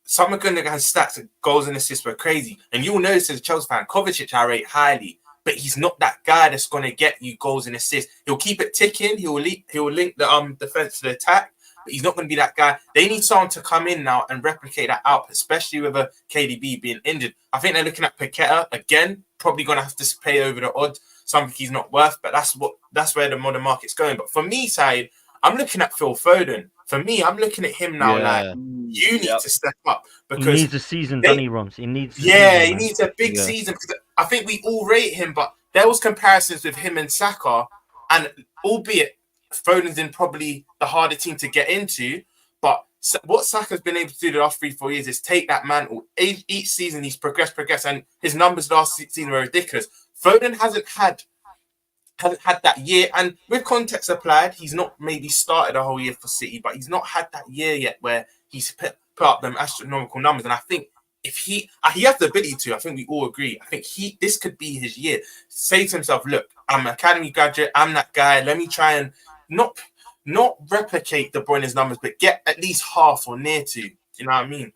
some of Gundogan's stats, goals and assists were crazy. And you'll notice as a Chelsea fan, Kovacic I rate highly, but he's not that guy that's going to get you goals and assists. He'll keep it ticking. He'll link the defense to the attack, but he's not going to be that guy. They need someone to come in now and replicate that output, especially with a KDB being injured. I think they're looking at Paqueta again, probably going to have to pay over the odds, something he's not worth, but that's where the modern market's going. But for me, Said, I'm looking at Phil Foden. For me, I'm looking at him now like, you need to step up. Because he needs a season, doesn't he, Roms? He needs he needs a big season. Because I think we all rate him, but there was comparisons with him and Saka And albeit Foden's in probably the harder team to get into, but what Saka's been able to do the last 3-4 years is take that mantle. Each season he's progressed, and his numbers last season were ridiculous. Foden hasn't had that year, and with context applied, he's not maybe started a whole year for City, but he's not had that year yet where he's put up them astronomical numbers. And I think if he has the ability to, I think we all agree. I think this could be his year. Say to himself, look, I'm an academy graduate. I'm that guy. Let me try and not replicate De Bruyne's numbers, but get at least half or near to. You know what I mean?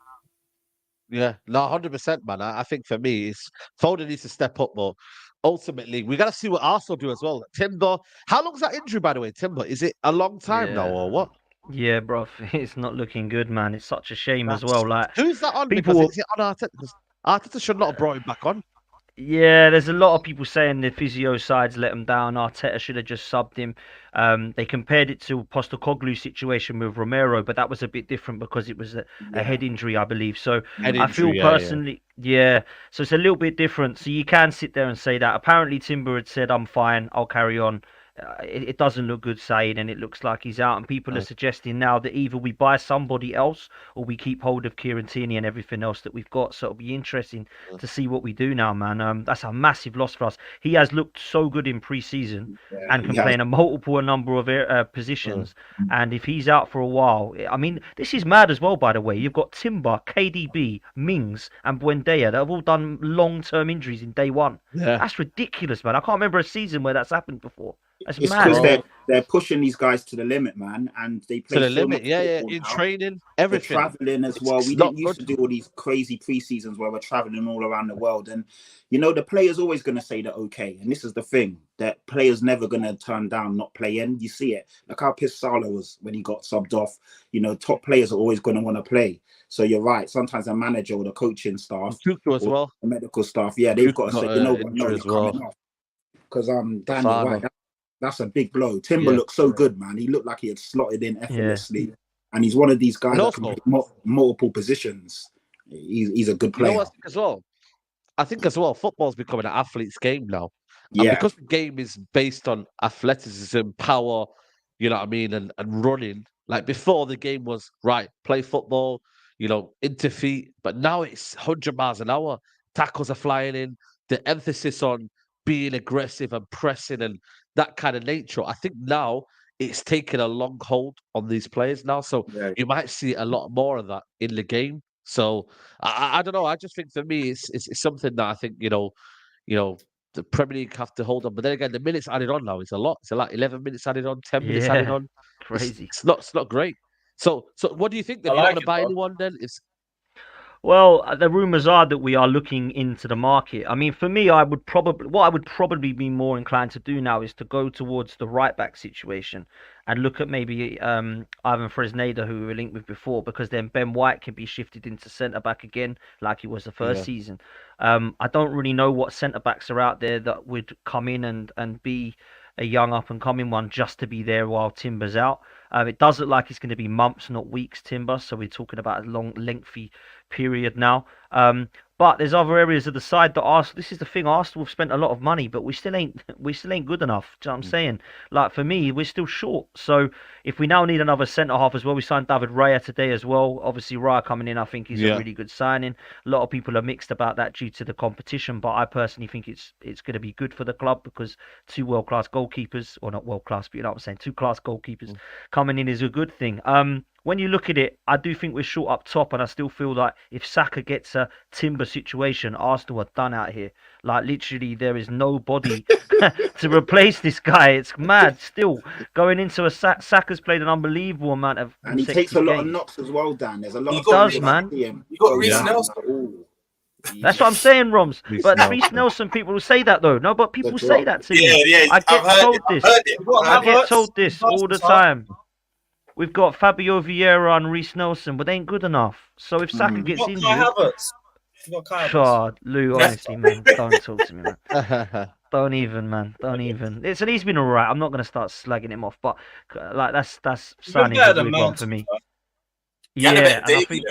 Yeah, no, 100%, man. I think for me, it's Foden needs to step up, but ultimately, we got to see what Arsenal do as well. Timber, how long's that injury, by the way, Timber? Is it a long time now or what? Yeah, bro, it's not looking good, man. It's such a shame as well. Like, who's that on? people Because is it on Arteta? Because Arteta should not have brought him back on. Yeah, there's a lot of people saying the physio sides let him down. Arteta should have just subbed him. They compared it to Postecoglou's situation with Romero, but that was a bit different because it was a head injury, I believe. So I feel personally, so it's a little bit different. So you can sit there and say that. Apparently Timber had said, I'm fine, I'll carry on. It doesn't look good, Said, and it looks like he's out. And people are suggesting now that either we buy somebody else or we keep hold of Kieran Tierney and everything else that we've got. So it'll be interesting to see what we do now, man. That's a massive loss for us. He has looked so good in pre-season and can play in a number of positions. And if he's out for a while, I mean, this is mad as well, by the way. You've got Timber, KDB, Mings, and Buendia that have all done long-term injuries in day one. That's ridiculous, man. I can't remember a season where that's happened before. It's because they're pushing these guys to the limit, man, and they play to the so limit. much in now. training, everything. They're traveling as well. We didn't used to do all these crazy pre-seasons where we're traveling all around the world, and you know the player's always going to say that okay. And this is the thing, that player's never going to turn down not playing. You see it, like how pissed Salah was when he got subbed off. You know, top players are always going to want to play. So you're right. Sometimes the manager or the coaching staff, as well, the medical staff, they've got to say, you know what, no, you're coming off. Because Daniel, right. That's a big blow. Timber looked so good, man. He looked like he had slotted in effortlessly. And he's one of these guys that can play multiple positions. He's a good player. You know what I think as well, football's becoming an athlete's game now. And because the game is based on athleticism, power, you know what I mean, and running. Like before, the game was, right, play football, you know, into feet. But now it's 100 miles an hour. Tackles are flying in. The emphasis on being aggressive and pressing and that kind of nature. I think now it's taken a long hold on these players now. So you might see a lot more of that in the game. So I don't know. I just think for me, it's something that I think, you know, the Premier League have to hold on. But then again, the minutes added on now is a lot. It's a lot. 11 minutes added on, 10 minutes added on. Crazy. It's not great. So what do you think? Then? You're not going to buy anyone then? Well, the rumours are that we are looking into the market. I mean, for me, what I would probably be more inclined to do now is to go towards the right back situation and look at maybe Ivan Fresneda, who we were linked with before, because then Ben White can be shifted into centre back again, like he was the first season. I don't really know what centre backs are out there that would come in and be a young up and coming one just to be there while Timber's out. It does look like it's going to be months, not weeks, Timber. So we're talking about a long, lengthy period now. But there's other areas of the side that Arsenal. This is the thing. Arsenal have spent a lot of money, but we still ain't good enough. Do you know what I'm saying? Like for me, we're still short. So if we now need another centre half as well, we signed David Raya today as well. Obviously, Raya coming in, I think he's a really good signing. A lot of people are mixed about that due to the competition, but I personally think it's going to be good for the club because two world class goalkeepers, or not world class, but you know what I'm saying, two class goalkeepers coming in is a good thing. When you look at it, I do think we're short up top, and I still feel like if Saka gets a Timber situation, Arsenal are done out here. Like, literally, there is nobody to replace this guy. It's mad still. Going into Saka's played an unbelievable amount of and he takes a lot of knocks as well, Dan. There's a lot of does, man. You got Reece Nelson. That's what I'm saying, Roms. But Reece Nelson, people will say that, though. No, but people say that to me. I get told this all the time. We've got Fabio Vieira and Reece Nelson, but they ain't good enough. So if Saka gets injured... Lou, honestly, man, don't talk to me, man. Don't even, man. Don't even. He's been alright. I'm not going to start slagging him off, but like that's signing a weird one for me. Yeah, I think...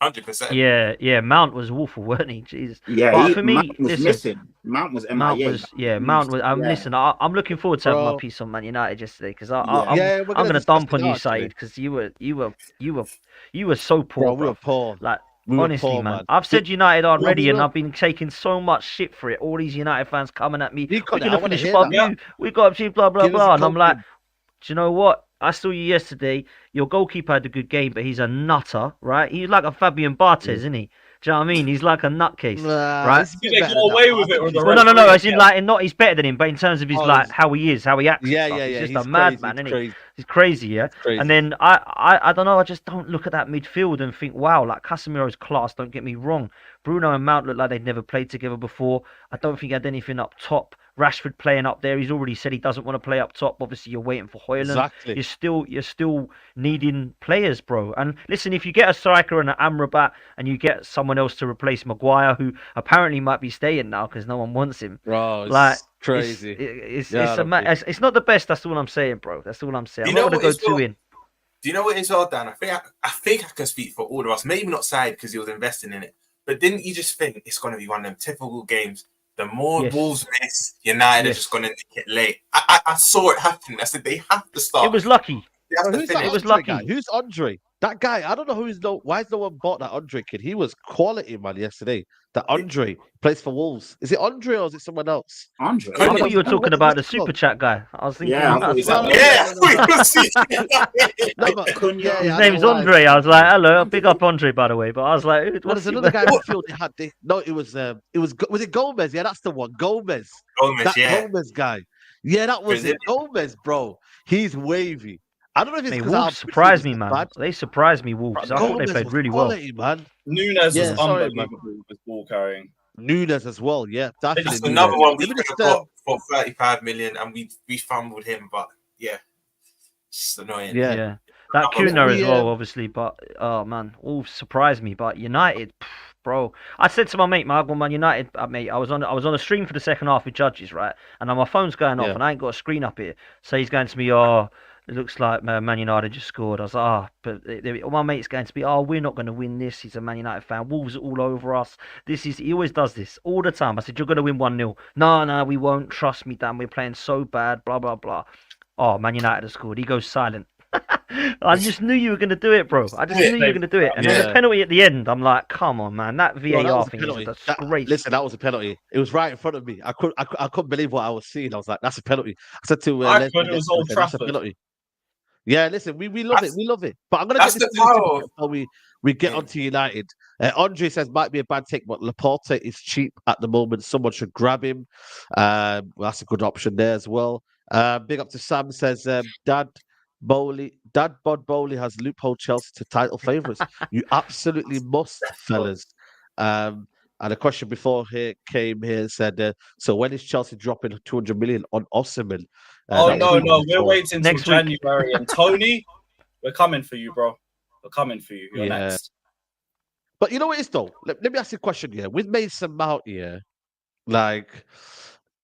100%. Yeah. Mount was awful, weren't he? Jesus. Yeah, But for me, Mount was listen, missing. Mount was MIA. Mount was. Yeah. Listen, I'm looking forward to having my Bro. piece on Man United yesterday because Yeah. Yeah, we're I'm gonna gonna discuss dump it on you, now, actually. Saeed, because you were so poor, Bro, we bro. were poor. Like We were honestly, poor, man. I've said Did- United aren't No, ready, we and were. I've been taking so much shit for it. All these United fans coming at me. You We're got it. I gonna want to finish hear above that. you. We got to blah blah Give us blah. a And I'm like, coaching. do you know what? I saw you yesterday. Your goalkeeper had a good game, but he's a nutter, right? He's like a Fabian Barthez, Yeah. isn't he? Do you know what I mean? He's like a nutcase, Nah, right? he's a Did bit they better go than that, away but I with it think with the he's Well, no, better. no. referee As in, again? like, not he's better than him, but in terms of his Oh, like he's- how he is, how he acts. And Yeah, stuff. yeah, He's yeah. just He's a crazy. madman, He's isn't he? crazy. He's crazy, yeah. He's crazy. And then I don't know. I just don't look at that midfield and think, wow, like Casemiro's class. Don't get me wrong. Bruno and Mount look like they'd never played together before. I don't think he had anything up top. Rashford playing up there. He's already said he doesn't want to play up top. Obviously, you're waiting for Højlund. Exactly. You're still needing players, bro. And listen, if you get a striker and an Amrabat and you get someone else to replace Maguire, who apparently might be staying now because no one wants him. Bro, it's Like crazy. It's not the best. That's all I'm saying, bro. That's all I'm saying. You I'm not know gonna what go as too well? in. Do you know what as well, Dan? I think I can speak for all of us. Maybe not Side because he was investing in it. But didn't you just think it's going to be one of them typical games? The more Yes. Wolves miss, United are Yes. just going to nick it late. I saw it happen. I said they have to start. It was lucky. They have Bro, to who's that finish. It was Andre lucky. guy? Who's Andre? That guy, I don't know why has no one bought that Andre kid? He was quality, man, yesterday. That Andre plays for Wolves. Is it Andre or is it someone else? Andre. I thought you were Who- talking what- about the what's he called? super chat guy. I was thinking. Yeah, I thought he No, was Yeah, No, but, Cunha. yeah, His yeah, I name's know why. Andre. I was like, hello, big up Andre, by the way. But I was like, Well, what's there's another guy in midfield. They had no, it was it Gomez? Yeah, that's the one. Gomez. Gomez, That yeah. Gomez guy. Yeah, that was it. Gomez, bro. He's wavy. I don't know if it's Mate, because Wolves surprised me, man. They surprised me, Wolves. I thought they Gomez played was really well. quality, man. Nunes Yeah, was sorry, unbelievable with ball carrying. Nunes as well. Yeah, That's definitely. another Nunes. one we Let me could just, have got for 35 million and we fumbled him. But yeah, it's just annoying. Yeah. Yeah. That Let Cunha me, as well, obviously. But, oh, man, Wolves surprised me. But United, bro. I said to my mate, Man United, mate, I was on a stream for the second half with Judges, right? And now my phone's going off Yeah. and I ain't got a screen up here. So he's going to me, oh, it looks like Man United just scored. I was like, but my mate's going to be, we're not going to win this. He's a Man United fan. Wolves are all over us. He always does this all the time. I said, you're going to win 1-0. No, we won't. Trust me, Dan. We're playing so bad, blah, blah, blah. Oh, Man United has scored. He goes silent. I just knew you were going to do it, bro. I just knew you were going to do it. And then the penalty at the end, I'm like, come on, man. That VAR Bro, that was a thing is penalty. a disgrace. Listen, that was a penalty. It was right in front of me. I couldn't believe what I was seeing. I was like, that's a penalty. I said to I Leslie, thought it was Old that's a Trafford. penalty. Yeah, listen, we love it. We love it. But I'm going to That's get this the power. before we get onto United. Andre says, might be a bad take, but Laporte is cheap at the moment. Someone should grab him. That's a good option there as well. Big up to Sam, says, Dad Bod Bowley has loophole Chelsea to title favourites. You absolutely must, fellas. And a question before here came here and said, so when is Chelsea dropping 200 million on Osimhen? No, we're waiting till Next week. January. And Tony, we're coming for you, bro. We're coming for you. You're Yeah. next. But you know what it is though? Let me ask you a question here. With Mason Mount here, like,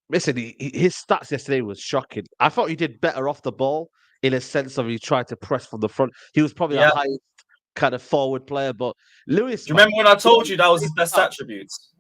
listen, his stats yesterday was shocking. I thought he did better off the ball in a sense of he tried to press from the front. He was probably the highest kind of forward player, but Lewis. Do you remember when I told you that was his best attributes?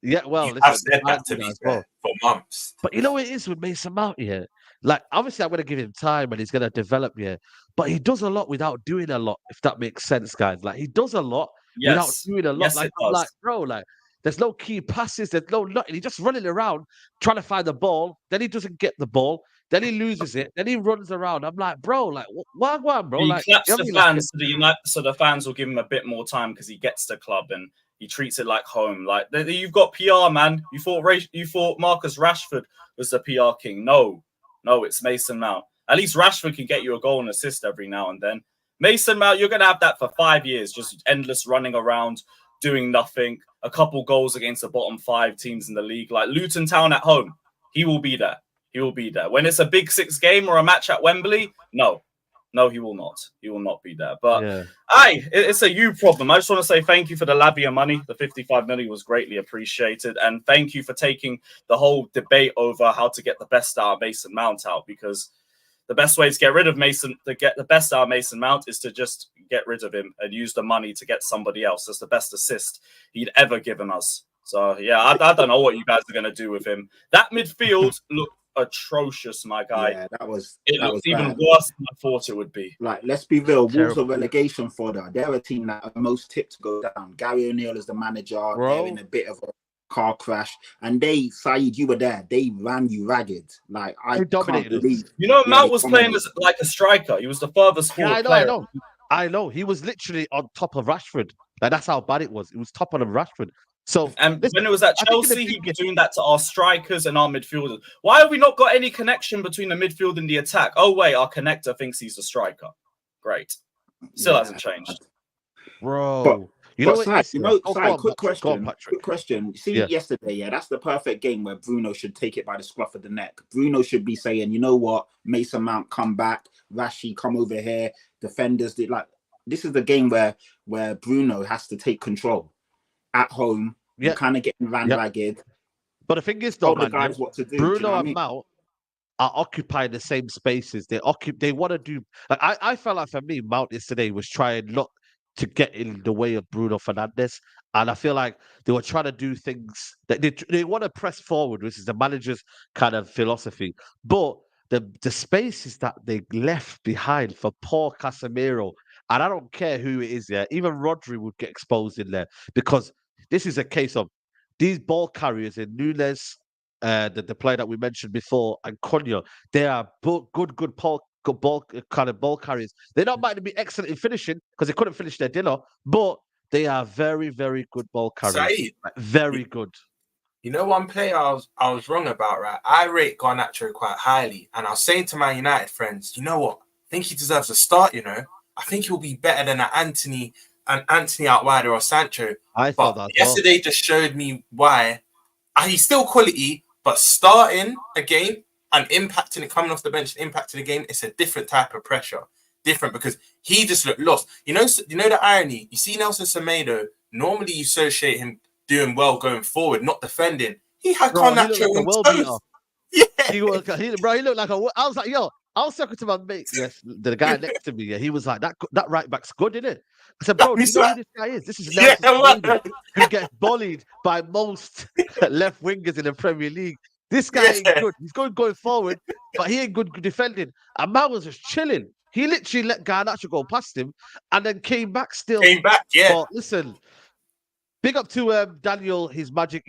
Yeah, well, I've listen, said I that to do me as well. for months. But you know what it is with Mason Mount here? Like, obviously, I'm going to give him time and he's going to develop here. But he does a lot without doing a lot, if that makes sense, guys. Like, he does a lot without doing a lot. Yes, like, it does. like, bro, like, there's no key passes, there's no nothing. He's just running around trying to find the ball. Then he doesn't get the ball. Then he loses it. Then he runs around. I'm like, bro, like, what, bro? He Like, claps you know the what I mean? fans to the United, so the fans will give him a bit more time because he gets the club and he treats it like home. Like you've got PR, man. You thought Marcus Rashford was the PR king. No, it's Mason Mount. At least Rashford can get you a goal and assist every now and then. Mason Mount, you're gonna have that for 5 years, just endless running around, doing nothing. A couple goals against the bottom 5 teams in the league, like Luton Town at home. He will be there. He will be there. When it's a Big Six game or a match at Wembley, no, he will not. He will not be there. But it's a you problem. I just want to say thank you for the Lavia money. The 55 million was greatly appreciated. And thank you for taking the whole debate over how to get the best out of Mason Mount out, because the best way to get rid of Mason, to get the best out of Mason Mount, is to just get rid of him and use the money to get somebody else. That's the best assist he'd ever given us. So yeah, I don't know what you guys are going to do with him. That midfield looked atrocious, my guy. Yeah, that was even bad. worse than I thought it would be. Like, let's be real, Wolves Terrible. are relegation fodder. They're a team that are most tipped to go down. Gary O'Neill is the manager. Bro. They're in a bit of a car crash, and Saeed, you were there. They ran you ragged. Like, I They can't dominated us. believe. You know, Mount they was playing dominated. as like a striker. He was the furthest Yeah, forward I player. know. I know. He was literally on top of Rashford. Like, that's how bad it was. It was top of Rashford. So, And listen, when it was at I think in the Chelsea, he big was doing that to our strikers and our midfielders. Why have we not got any connection between the midfield and the attack? Oh, wait, our connector thinks he's a striker. Great. Still hasn't changed. bro. Quick question. See, Yeah. yesterday, that's the perfect game where Bruno should take it by the scruff of the neck. Bruno should be saying, you know what, Mason Mount, come back. Rashi, come over here. Defenders did like. This is the game where Bruno has to take control at home. Yeah. You're kind of getting ran ragged. But the thing is, though, Tell the man, guys what to do. Bruno do you know what I and mean? Mount are occupying the same spaces. They want to do. Like, I felt like for me, Mount yesterday was trying not to get in the way of Bruno Fernandes, and I feel like they were trying to do things that they want to press forward, which is the manager's kind of philosophy. But the spaces that they left behind for poor Casemiro, and I don't care who it is, even Rodri would get exposed in there, because this is a case of these ball carriers in Nunes, the player that we mentioned before, and Cunha. They are good ball carriers. They don't might be excellent in finishing because they couldn't finish their dinner, but they are very, very good ball carriers. Saeed, Very good. You know, one player I was wrong about, right? I rate Garnacho quite highly, and I was saying to my United friends, you know what? I think he deserves a start. You know, I think he'll be better than an Antony out wide or Sancho. I thought that. Yesterday just showed me why. He's still quality, but starting a game and impacting it, coming off the bench and impacting the game, it's a different type of pressure. Different because he just looked lost. You know the irony. You see Nelson Semedo. Normally, you associate him doing well going forward, not defending. He had Garnacho like on toes. Yeah, he looked like a. I was like, yo, I was talking to my mate, the guy next to me. Yeah, he was like, that right back's good, isn't it? I said, bro, do you know who this guy is? This is Nelson Semedo, who gets bullied by most left wingers in the Premier League. This guy ain't good. He's going forward, but he ain't good defending. And Mal was just chilling. He literally let Garnacho go past him and then came back still. But listen, big up to Daniel, his magic,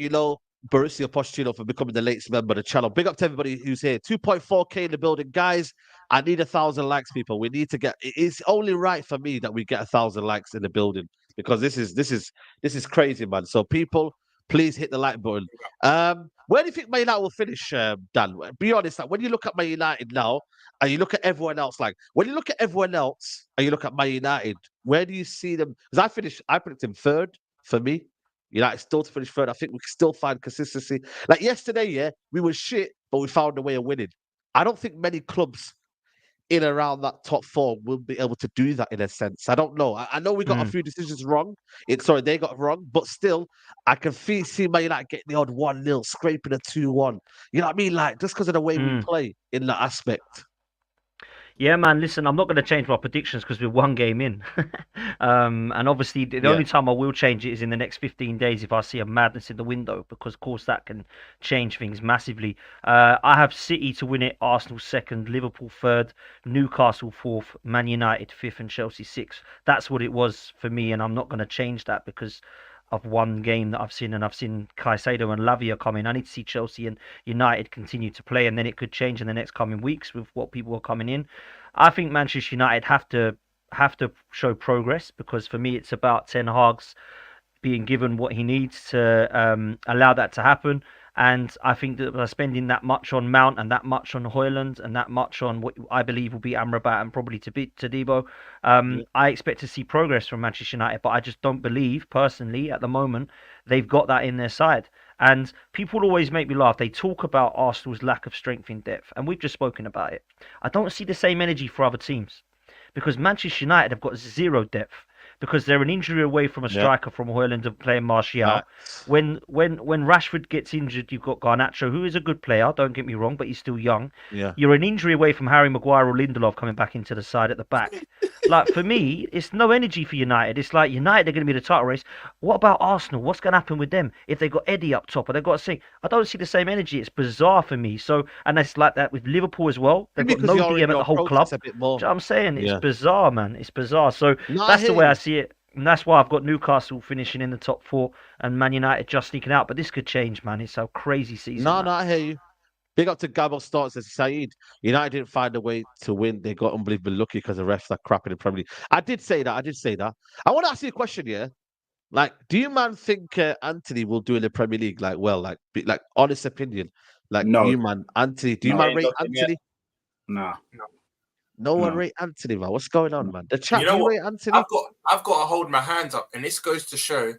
Borussia Pochettino for becoming the latest member of the channel. Big up to everybody who's here. 2.4K in the building. Guys, I need 1,000 likes, people. We need to get... It's only right for me that we get 1,000 likes in the building because this is crazy, man. So people, please hit the like button. Where do you think Man United will finish, Dan? Be honest, like, when you look at Man United now and you look at everyone else, like when you look at everyone else and you look at Man United, where do you see them? Because I picked him third for me. United still to finish third. I think we can still find consistency. Like yesterday, we were shit, but we found a way of winning. I don't think many clubs in around that top four will be able to do that in a sense. I don't know. I know we got a few decisions wrong. They got it wrong, but still, I can see Man United getting the odd 1-0, scraping a 2-1. You know what I mean? Like, just because of the way we play in that aspect. Yeah, man, listen, I'm not going to change my predictions because we're one game in. And obviously, the only time I will change it is in the next 15 days if I see a madness in the window, because, of course, that can change things massively. I have City to win it, Arsenal second, Liverpool third, Newcastle fourth, Man United fifth, and Chelsea sixth. That's what it was for me, and I'm not going to change that because of one game that I've seen, and I've seen Caicedo and Lavia come in. I need to see Chelsea and United continue to play, and then it could change in the next coming weeks with what people are coming in. I think Manchester United have to show progress, because for me it's about Ten Hag's being given what he needs to allow that to happen. And I think that by spending that much on Mount and that much on Højlund and that much on what I believe will be Amrabat and probably Todibo, I expect to see progress from Manchester United. But I just don't believe, personally, at the moment, they've got that in their side. And people always make me laugh. They talk about Arsenal's lack of strength in depth, and we've just spoken about it. I don't see the same energy for other teams, because Manchester United have got zero depth. because they're an injury away from a striker from Hoyland and playing Martial. Right. When Rashford gets injured, you've got Garnacho, who is a good player, don't get me wrong, but he's still young. Yeah. You're an injury away from Harry Maguire or Lindelof coming back into the side at the back. Like, for me, it's no energy for United. It's like United are going to be the title race. What about Arsenal? What's going to happen with them if they got Eddie up top or they've got to sing? I don't see the same energy. It's bizarre for me. So, and it's like that with Liverpool as well. They've got no DM at the whole club. A bit more. Do you know what I'm saying? It's bizarre, man. It's bizarre. So No, that's the way I see it. And that's why I've got Newcastle finishing in the top 4 and Man United just sneaking out. But this could change, man. It's a crazy season. No, man. I hear you. Big up to Gabo Starts as Saeed. United didn't find a way to win. They got unbelievably lucky because the refs are crap in the Premier League. I did say that. I want to ask you a question, yeah? Like, do you man think Antony will do in the Premier League? Like, well, like honest opinion. Like, No. you man, Antony. Do you No, man ain't rate looking yet. Antony? Nah. No one No. rate Antony, man. What's going on, man? The chat, You know do you what? rate Antony? I've got to hold my hands up, and this goes to show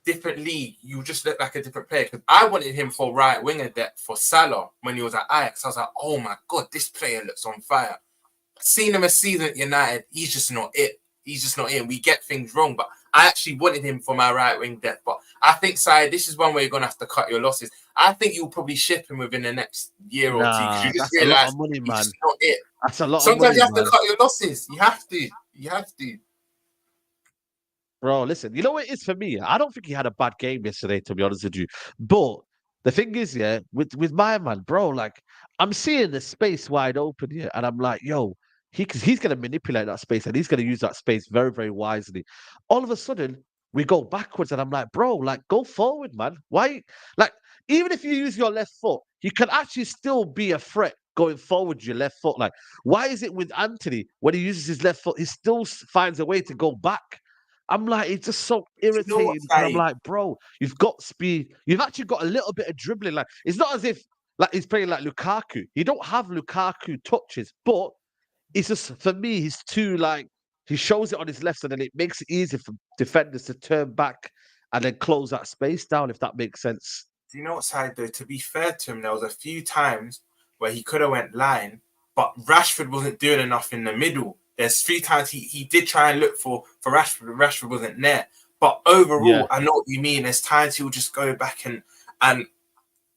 different league. You just look like a different player. Because I wanted him for right winger depth for Salah when he was at Ajax. I was like, oh my god, this player looks on fire. Seen him a season at United, he's just not it. He's just not in. We get things wrong, but I actually wanted him for my right wing depth. But I think, Syed, this is one where you're gonna have to cut your losses. I think you'll probably ship him within the next year or two because you just that's a lot realize of money, he's man. just not it. That's a lot Sometimes of money, you have man. to cut your losses. You have to. You have to. Bro, listen, you know what it is for me? I don't think he had a bad game yesterday, to be honest with you. But the thing is, yeah, with my man, bro, like, I'm seeing the space wide open here, and I'm like, yo, he's going to manipulate that space, and he's going to use that space very, very wisely. All of a sudden, we go backwards, and I'm like, bro, like, go forward, man. Why? Like, even if you use your left foot, you can actually still be a threat going forward with your left foot. Like, why is it with Antony, when he uses his left foot, he still finds a way to go back? I'm like, it's just so irritating. And I'm like, bro, you've got speed. You've actually got a little bit of dribbling. Like, it's not as if like he's playing like Lukaku. He don't have Lukaku touches, but it's just for me, he's too like he shows it on his left, and then it makes it easy for defenders to turn back and then close that space down, if that makes sense. Do you know what, Side, though? To be fair to him, there was a few times where he could have went line, but Rashford wasn't doing enough in the middle. There's 3 times he did try and look for Rashford, but Rashford wasn't there. But overall, I know what you mean. There's times he'll just go back and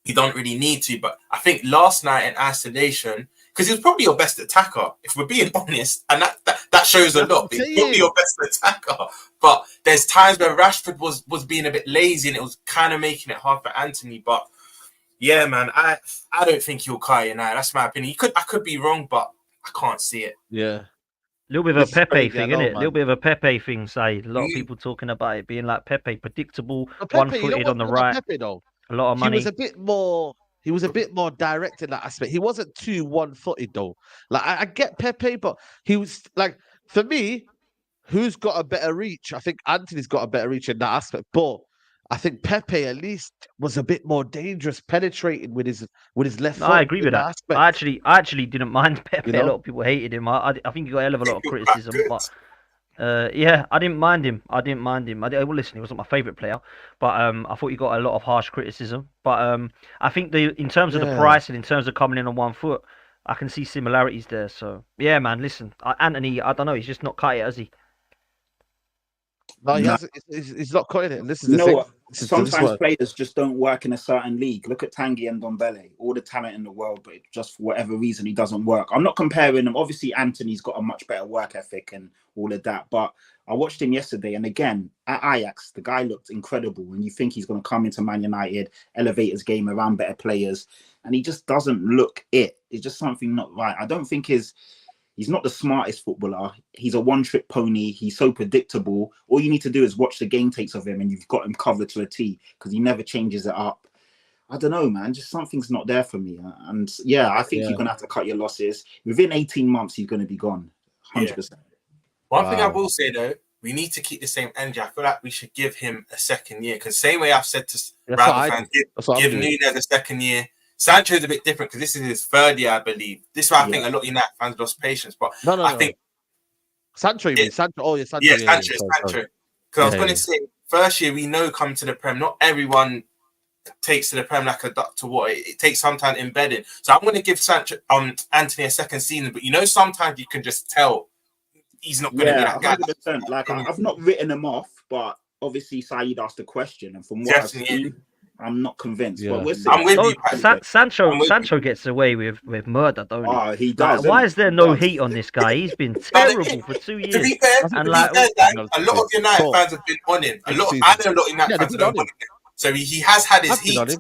he don't really need to. But I think last night in isolation, because he was probably your best attacker, if we're being honest, and that shows a lot. He's probably your best attacker. But there's times where Rashford was being a bit lazy and it was kind of making it hard for Antony. But yeah, man, I don't think he'll cut United. That's my opinion. I could be wrong, but I can't see it. Yeah. A little bit of a Pepe thing, isn't it? A man. little bit of a Pepe thing, Said. A lot of people talking about it being like Pepe, predictable, one-footed on the right. Pepe, though? A lot of money. He was a bit more direct in that aspect. He wasn't too one-footed though. Like I get Pepe, but he was like, for me, who's got a better reach? I think Antony's got a better reach in that aspect, but I think Pepe at least was a bit more dangerous, penetrating with his left foot. I agree with that. Aspect. I actually didn't mind Pepe. You know? A lot of people hated him. I think he got a hell of a lot of criticism, but yeah, I didn't mind him. Well, listen, he wasn't my favourite player, but I thought he got a lot of harsh criticism. But I think in terms of the price and in terms of coming in on 1 foot, I can see similarities there. So yeah, man, listen, Antony, I don't know, he's just not cut it, has he? No, he's not cutting it. And this is the thing. What? Sometimes players just don't work in a certain league. Look at Tanguy and Ndombele, all the talent in the world, but just for whatever reason he doesn't work. I'm not comparing them. Obviously, Antony's got a much better work ethic and all of that. But I watched him yesterday, and again at Ajax, the guy looked incredible. And you think he's going to come into Man United, elevate his game around better players, and he just doesn't look it. It's just something not right. I don't think he's not the smartest footballer. He's a one-trick pony. He's so predictable. All you need to do is watch the game takes of him and you've got him covered to a T because he never changes it up. I don't know, man. Just something's not there for me. And yeah, I think you're going to have to cut your losses. Within 18 months, he's going to be gone. 100%. One thing I will say, though, we need to keep the same energy. I feel like we should give him a second year because same way I've said to Rival fans, give Núñez a second year. Sancho's a bit different because this is his 3rd year, I believe. This is why I think a lot of United fans lost patience. But I think Sancho, you mean Sancho? Oh, yeah, Sancho. Yeah, Sancho. Because I was going to say, first year we know come to the Prem. Not everyone takes to the Prem like a duck to water. It takes some time embedding. So I'm going to give Antony a second season. But sometimes you can just tell he's not going to be Yeah, that guy. 100%. Like I've not written him off, but obviously Saeed asked a question, and from what I've seen, I'm not convinced. Yeah. But we'll see. I'm with you, Patrick. Sancho gets away with murder, don't he? Oh, he does. Like, why is there no heat on this guy? He's been terrible for 2 years. To be fair, And a like, lot of United fans have been on him. I know a lot of United fans have been on him. So he has had his heat.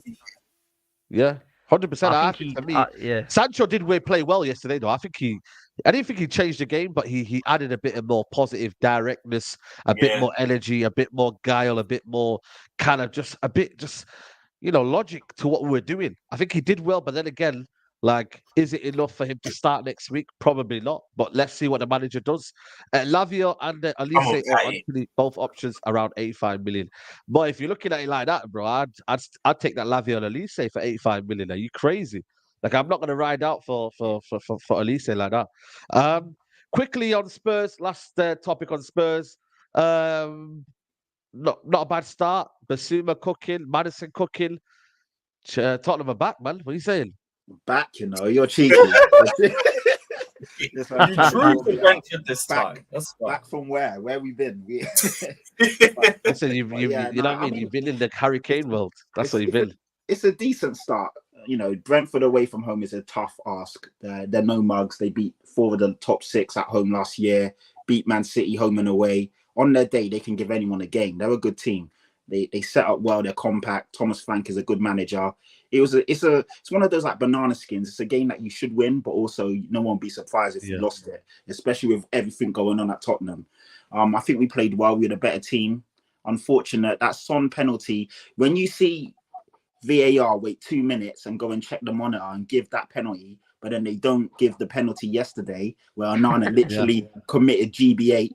Yeah, 100%. I think for me, Sancho did play well yesterday, though. I didn't think he changed the game, but he added a bit of more positive directness, a bit more energy, a bit more guile, a bit more kind of just logic to what we were doing. I think he did well, but then again, like, is it enough for him to start next week? Probably not. But let's see what the manager does. Lavia and Olise or Antony, both options around 85 million. But if you're looking at it like that, bro, I'd take that Lavia and Olise for 85 million. Are you crazy? Like, I'm not going to ride out for Olise like that. Quickly on Spurs, last topic on Spurs. Not a bad start. Basuma cooking, Maddison cooking. Tottenham are back, man. What are you saying? Back, you're cheeky. You drew for Brentford this time. That's back from where? Where we been? Listen, you know what I mean? You've been in the hurricane world. That's what you've been. It's a decent start. Brentford away from home is a tough ask. They're no mugs. They beat 4 of the top 6 at home last year. Beat Man City home and away. On their day, they can give anyone a game. They're a good team. They set up well. They're compact. Thomas Frank is a good manager. It's one of those like banana skins. It's a game that you should win, but also no one be surprised if you lost it, especially with everything going on at Tottenham. I think we played well. We had a better team. Unfortunate that Son penalty. When you see VAR wait 2 minutes and go and check the monitor and give that penalty, but then they don't give the penalty yesterday, where Onana literally committed GBH,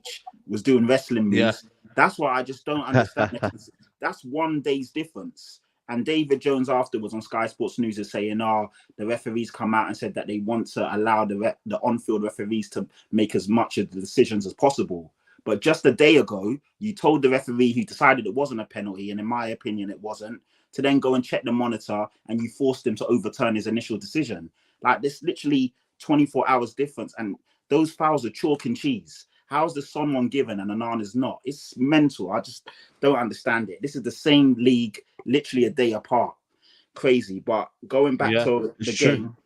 was doing wrestling moves. Yeah. That's why I just don't understand. That's 1 day's difference. And David Jones afterwards on Sky Sports News is saying, the referees come out and said that they want to allow the on-field referees to make as much of the decisions as possible. But just a day ago, you told the referee who decided it wasn't a penalty, and in my opinion, it wasn't, to then go and check the monitor, and you forced him to overturn his initial decision. Like, this literally 24 hours difference, and those fouls are chalk and cheese. How's the Son one given and Onana's not? It's mental. I just don't understand it. This is the same league, literally a day apart. Crazy. But going back to the game,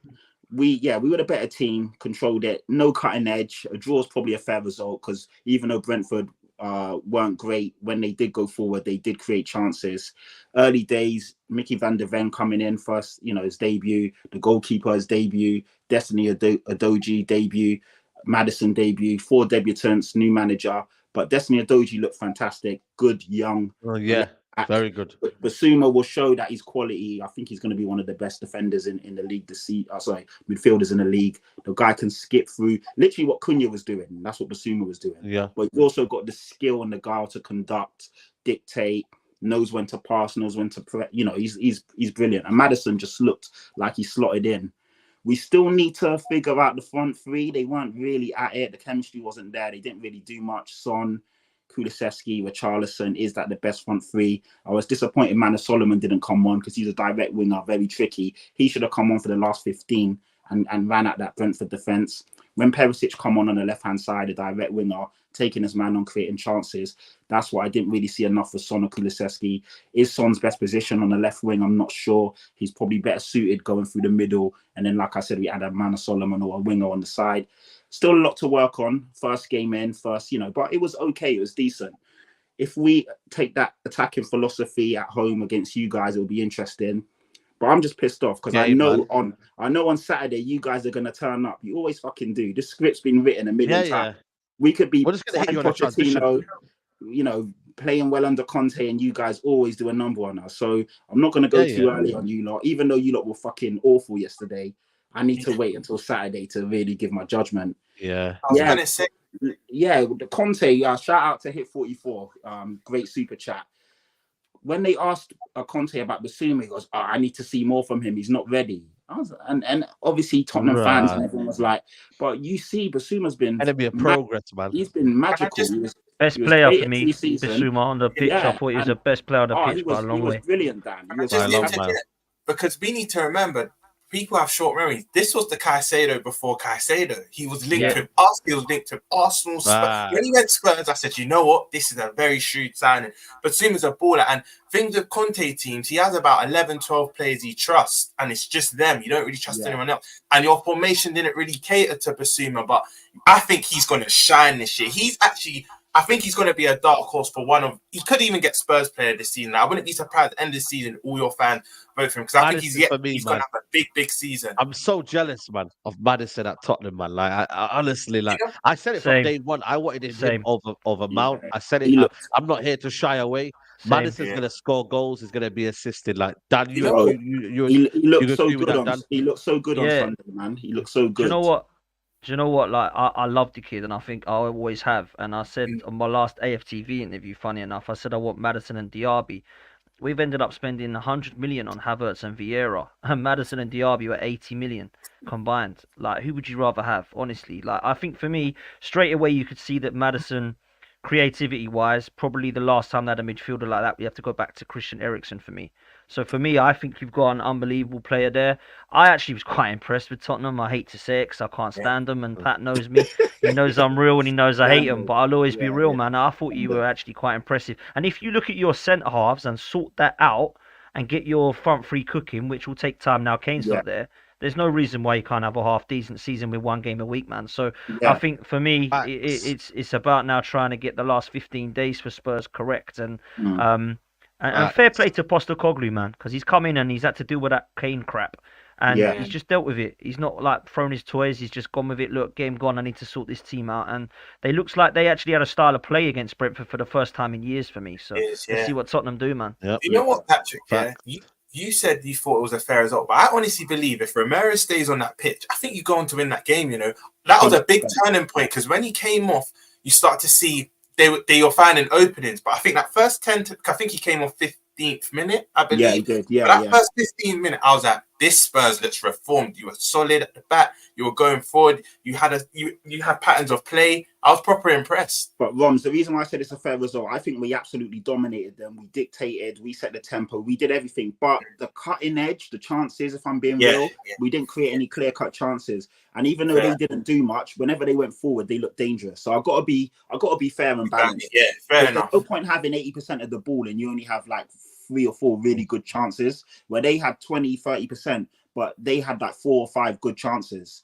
we were the better team, controlled it. No cutting edge. A draw is probably a fair result because even though Brentford weren't great, when they did go forward, they did create chances. Early days, Mickey van der Ven coming in first, his debut. The goalkeeper, his debut. Destiny Udogie debut. Maddison debut, 4 debutants, new manager, but Destiny Udogie looked fantastic, good, young. Very good. Basuma will show that he's quality. I think he's going to be one of the best defenders in the league midfielders in the league. The guy can skip through, literally what Cunha was doing. That's what Basuma was doing. Yeah. But he's also got the skill and the guile to conduct, dictate, knows when to pass, knows when to, he's brilliant. And Maddison just looked like he slotted in. We still need to figure out the front three. They weren't really at it. The chemistry wasn't there. They didn't really do much. Son, Kulusevski, Richarlison, is that the best front three? I was disappointed Manor Solomon didn't come on because he's a direct winger, very tricky. He should have come on for the last 15 and ran at that Brentford defence. When Perisic come on the left-hand side, a direct winger, taking his man on, creating chances, that's what I didn't really see enough for Son or Kulusevski. Is Son's best position on the left wing? I'm not sure. He's probably better suited going through the middle. And then, like I said, we had a Manor Solomon or a winger on the side. Still a lot to work on. First game in, but it was okay. It was decent. If we take that attacking philosophy at home against you guys, it'll be interesting. But I'm just pissed off because I know on Saturday you guys are gonna turn up. You always fucking do. This script's been written a million times. We could be Pochettino, playing well under Conte, and you guys always do a number on us. So I'm not gonna go too early on you lot, even though you lot were fucking awful yesterday. I need to wait until Saturday to really give my judgment. I was gonna say, the Conte. Shout out to Hit 44. Great super chat. When they asked Conte about Basuma, he goes, I need to see more from him. He's not ready. And obviously Tottenham fans and everyone was like, but you see, Basuma's been enemy of progress, man. He's been magical. Best player for me, Basuma on the pitch. I thought he was the best player on the pitch by a long way. He was brilliant, Dan. because we need to remember, people have short memories. This was the Caicedo before Caicedo. He was linked Yeah. with us. He was linked with Arsenal. Spurs. Ah. When he went Spurs, I said, you know what? This is a very shrewd signing. But Zouma's a baller. And things with Conte teams, he has about 11, 12 players he trusts. And it's just them. You don't really trust anyone else. And your formation didn't really cater to Basuma. But I think he's going to shine this year. I think he's going to be a dark horse for he could even get Spurs player this season. I wouldn't be surprised at the end of the season, all your fans vote for him, because I think he's going to have a big season. I'm so jealous, man, of Maddison at Tottenham, man. Like, I honestly, like, I said it from day one. I wanted him over Mount. I said it. I'm not here to shy away. Maddison's going to score goals. He's going to be assisted. Like, Dan, he looked so good on. He looked so good on Sunday, man. He looked so good. Do you know what? Like, I love the kid, and I think I always have. And I said on my last AFTV interview, funny enough, I said I want Maddison and Diaby. We've ended up spending 100 million on Havertz and Vieira, and Maddison and Diaby were 80 million combined. Like, who would you rather have, honestly? Like, I think for me, straight away you could see that Maddison, creativity-wise, probably the last time they had a midfielder like that, we have to go back to Christian Eriksen for me. So for me, I think you've got an unbelievable player there. I actually was quite impressed with Tottenham. I hate to say it because I can't stand them, and Pat knows me. He knows I'm real and he knows I hate him, but I'll always be real, man. I thought you were actually quite impressive. And if you look at your centre-halves and sort that out and get your front three cooking, which will take time now Kane's not there, there's no reason why you can't have a half-decent season with one game a week, man. So I think for me, it's about now trying to get the last 15 days for Spurs correct. And fair play to Postecoglou, man, because he's come in and he's had to deal with that Kane crap. And he's just dealt with it. He's not like thrown his toys. He's just gone with it. Look, game gone. I need to sort this team out. And they looks like they actually had a style of play against Brentford for the first time in years for me. So let's see what Tottenham do, man. Yep. You know what, Patrick? You said you thought it was a fair result, but I honestly believe if Romero stays on that pitch, I think you go on to win that game. You know, that was a big turning point because when he came off, you start to see they were finding openings. But I think that first 10, I think he came on 15th minute, I believe. Yeah, he did. Yeah, but that first 15 minute, I was like, this Spurs looks reformed. You were solid at the back. You were going forward. You had patterns of play. I was proper impressed. But Roms, the reason why I said it's a fair result, I think we absolutely dominated them. We dictated, we set the tempo, we did everything. But the cutting edge, the chances, if I'm being real, we didn't create any clear-cut chances. And even though they didn't do much, whenever they went forward, they looked dangerous. So I've got to be fair and balanced. Yeah, fair enough. There's no point having 80% of the ball and you only have like 3 or 4 really good chances, where they had 20-30%, but they had like 4 or 5 good chances.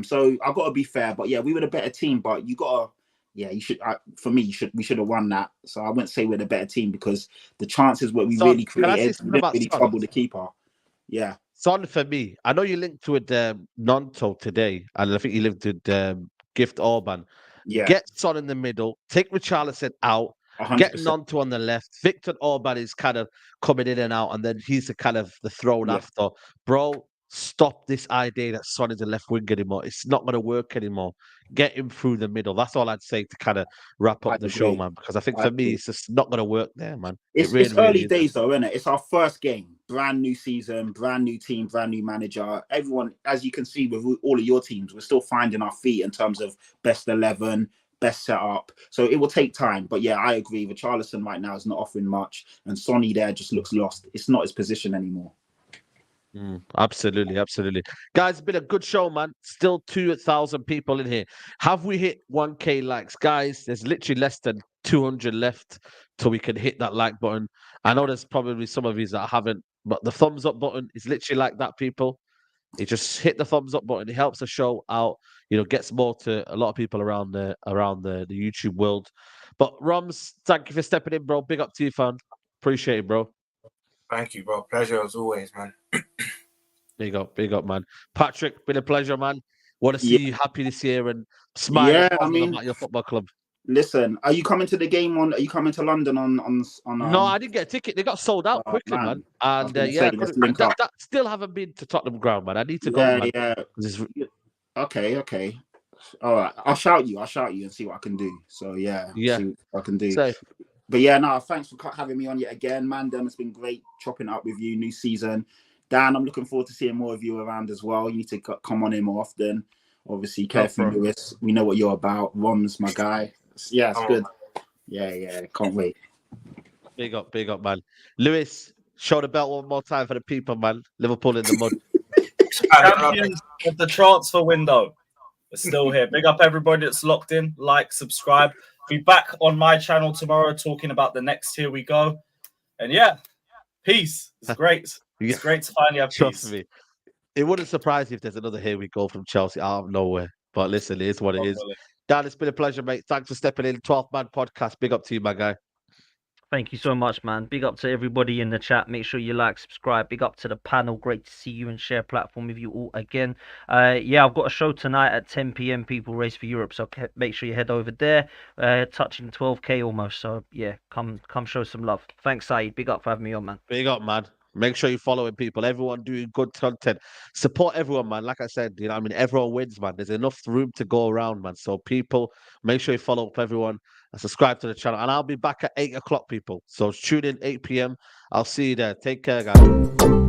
So I've got to be fair, but we were the better team. But you got to, you should. For me, we should have won that. So I wouldn't say we're the better team because the chances where we really created, we didn't really trouble the keeper. Yeah. Son, for me, I know you linked with Nonto today, and I think you linked with Gift Orban. Yeah. Get Son in the middle, take Richarlison out. 100%. Get Nonto on the left. Victor Orban is kind of coming in and out, and then he's the thrown after. Bro, stop this idea that Son is a left wing anymore. It's not going to work anymore. Get him through the middle. That's all I'd say to kind of wrap up the show, man. Because I think for me, it's just not going to work there, man. It's early days, though, isn't it? It's our first game. Brand new season, brand new team, brand new manager. Everyone, as you can see with all of your teams, we're still finding our feet in terms of best 11, best setup. So it will take time. But I agree. Richarlison right now is not offering much. And Sonny there just looks lost. It's not his position anymore. Absolutely. Guys, it's been a good show, man. Still 2,000 people in here. Have we hit 1K likes? Guys, there's literally less than 200 left till we can hit that like button. I know there's probably some of you that haven't, but the thumbs up button is literally like that, people. You just hit the thumbs up button. It helps the show out. Gets more to a lot of people around the YouTube world. But Roms, thank you for stepping in, bro. Big up to you, fam. Appreciate it, bro. Thank you, bro. Pleasure as always, man. Big up, man. Patrick, been a pleasure, man. Want to see you happy this year and smile about your football club. Listen, are you coming to the game are you coming to London on No, I didn't get a ticket. They got sold out quickly, man. And that still haven't been to Tottenham ground, man. I need to go, man. Yeah. Okay. All right. I'll shout you and see what I can do. So see what I can do. So, but thanks for having me on yet again, man. It's been great chopping it up with you. New season. Dan, I'm looking forward to seeing more of you around as well. You need to come on in more often. Obviously, Carefree Lewis, we know what you're about. Rom's my guy. It's good. Yeah, can't wait. Big up, man. Lewis, show the belt one more time for the people, man. Liverpool in the mud. Champions of the transfer window. We're still here. Big up everybody that's locked in. Like, subscribe. Be back on my channel tomorrow talking about the next Here We Go. And yeah, peace. It's great. It's great to finally have Trust peace. me. It wouldn't surprise you if there's another Here We Go from Chelsea out of nowhere. But listen, it is what it is. Dan, it's been a pleasure, mate. Thanks for stepping in. 12-man podcast. Big up to you, my guy. Thank you so much, man. Big up to everybody in the chat. Make sure you like, subscribe. Big up to the panel. Great to see you and share platform with you all again. Yeah, I've got a show tonight at 10 p.m. People Race for Europe, so make sure you head over there. Touching 12k almost. So yeah, come show some love. Thanks, Saeed. Big up for having me on, man. Big up, man. Make sure you're following people. Everyone doing good content. Support everyone, man. Like I said, you know, I mean, everyone wins, man. There's enough room to go around, man. So people, make sure you follow up everyone and subscribe to the channel. And I'll be back at 8 o'clock, people. So tune in 8 p.m. I'll see you there. Take care, guys.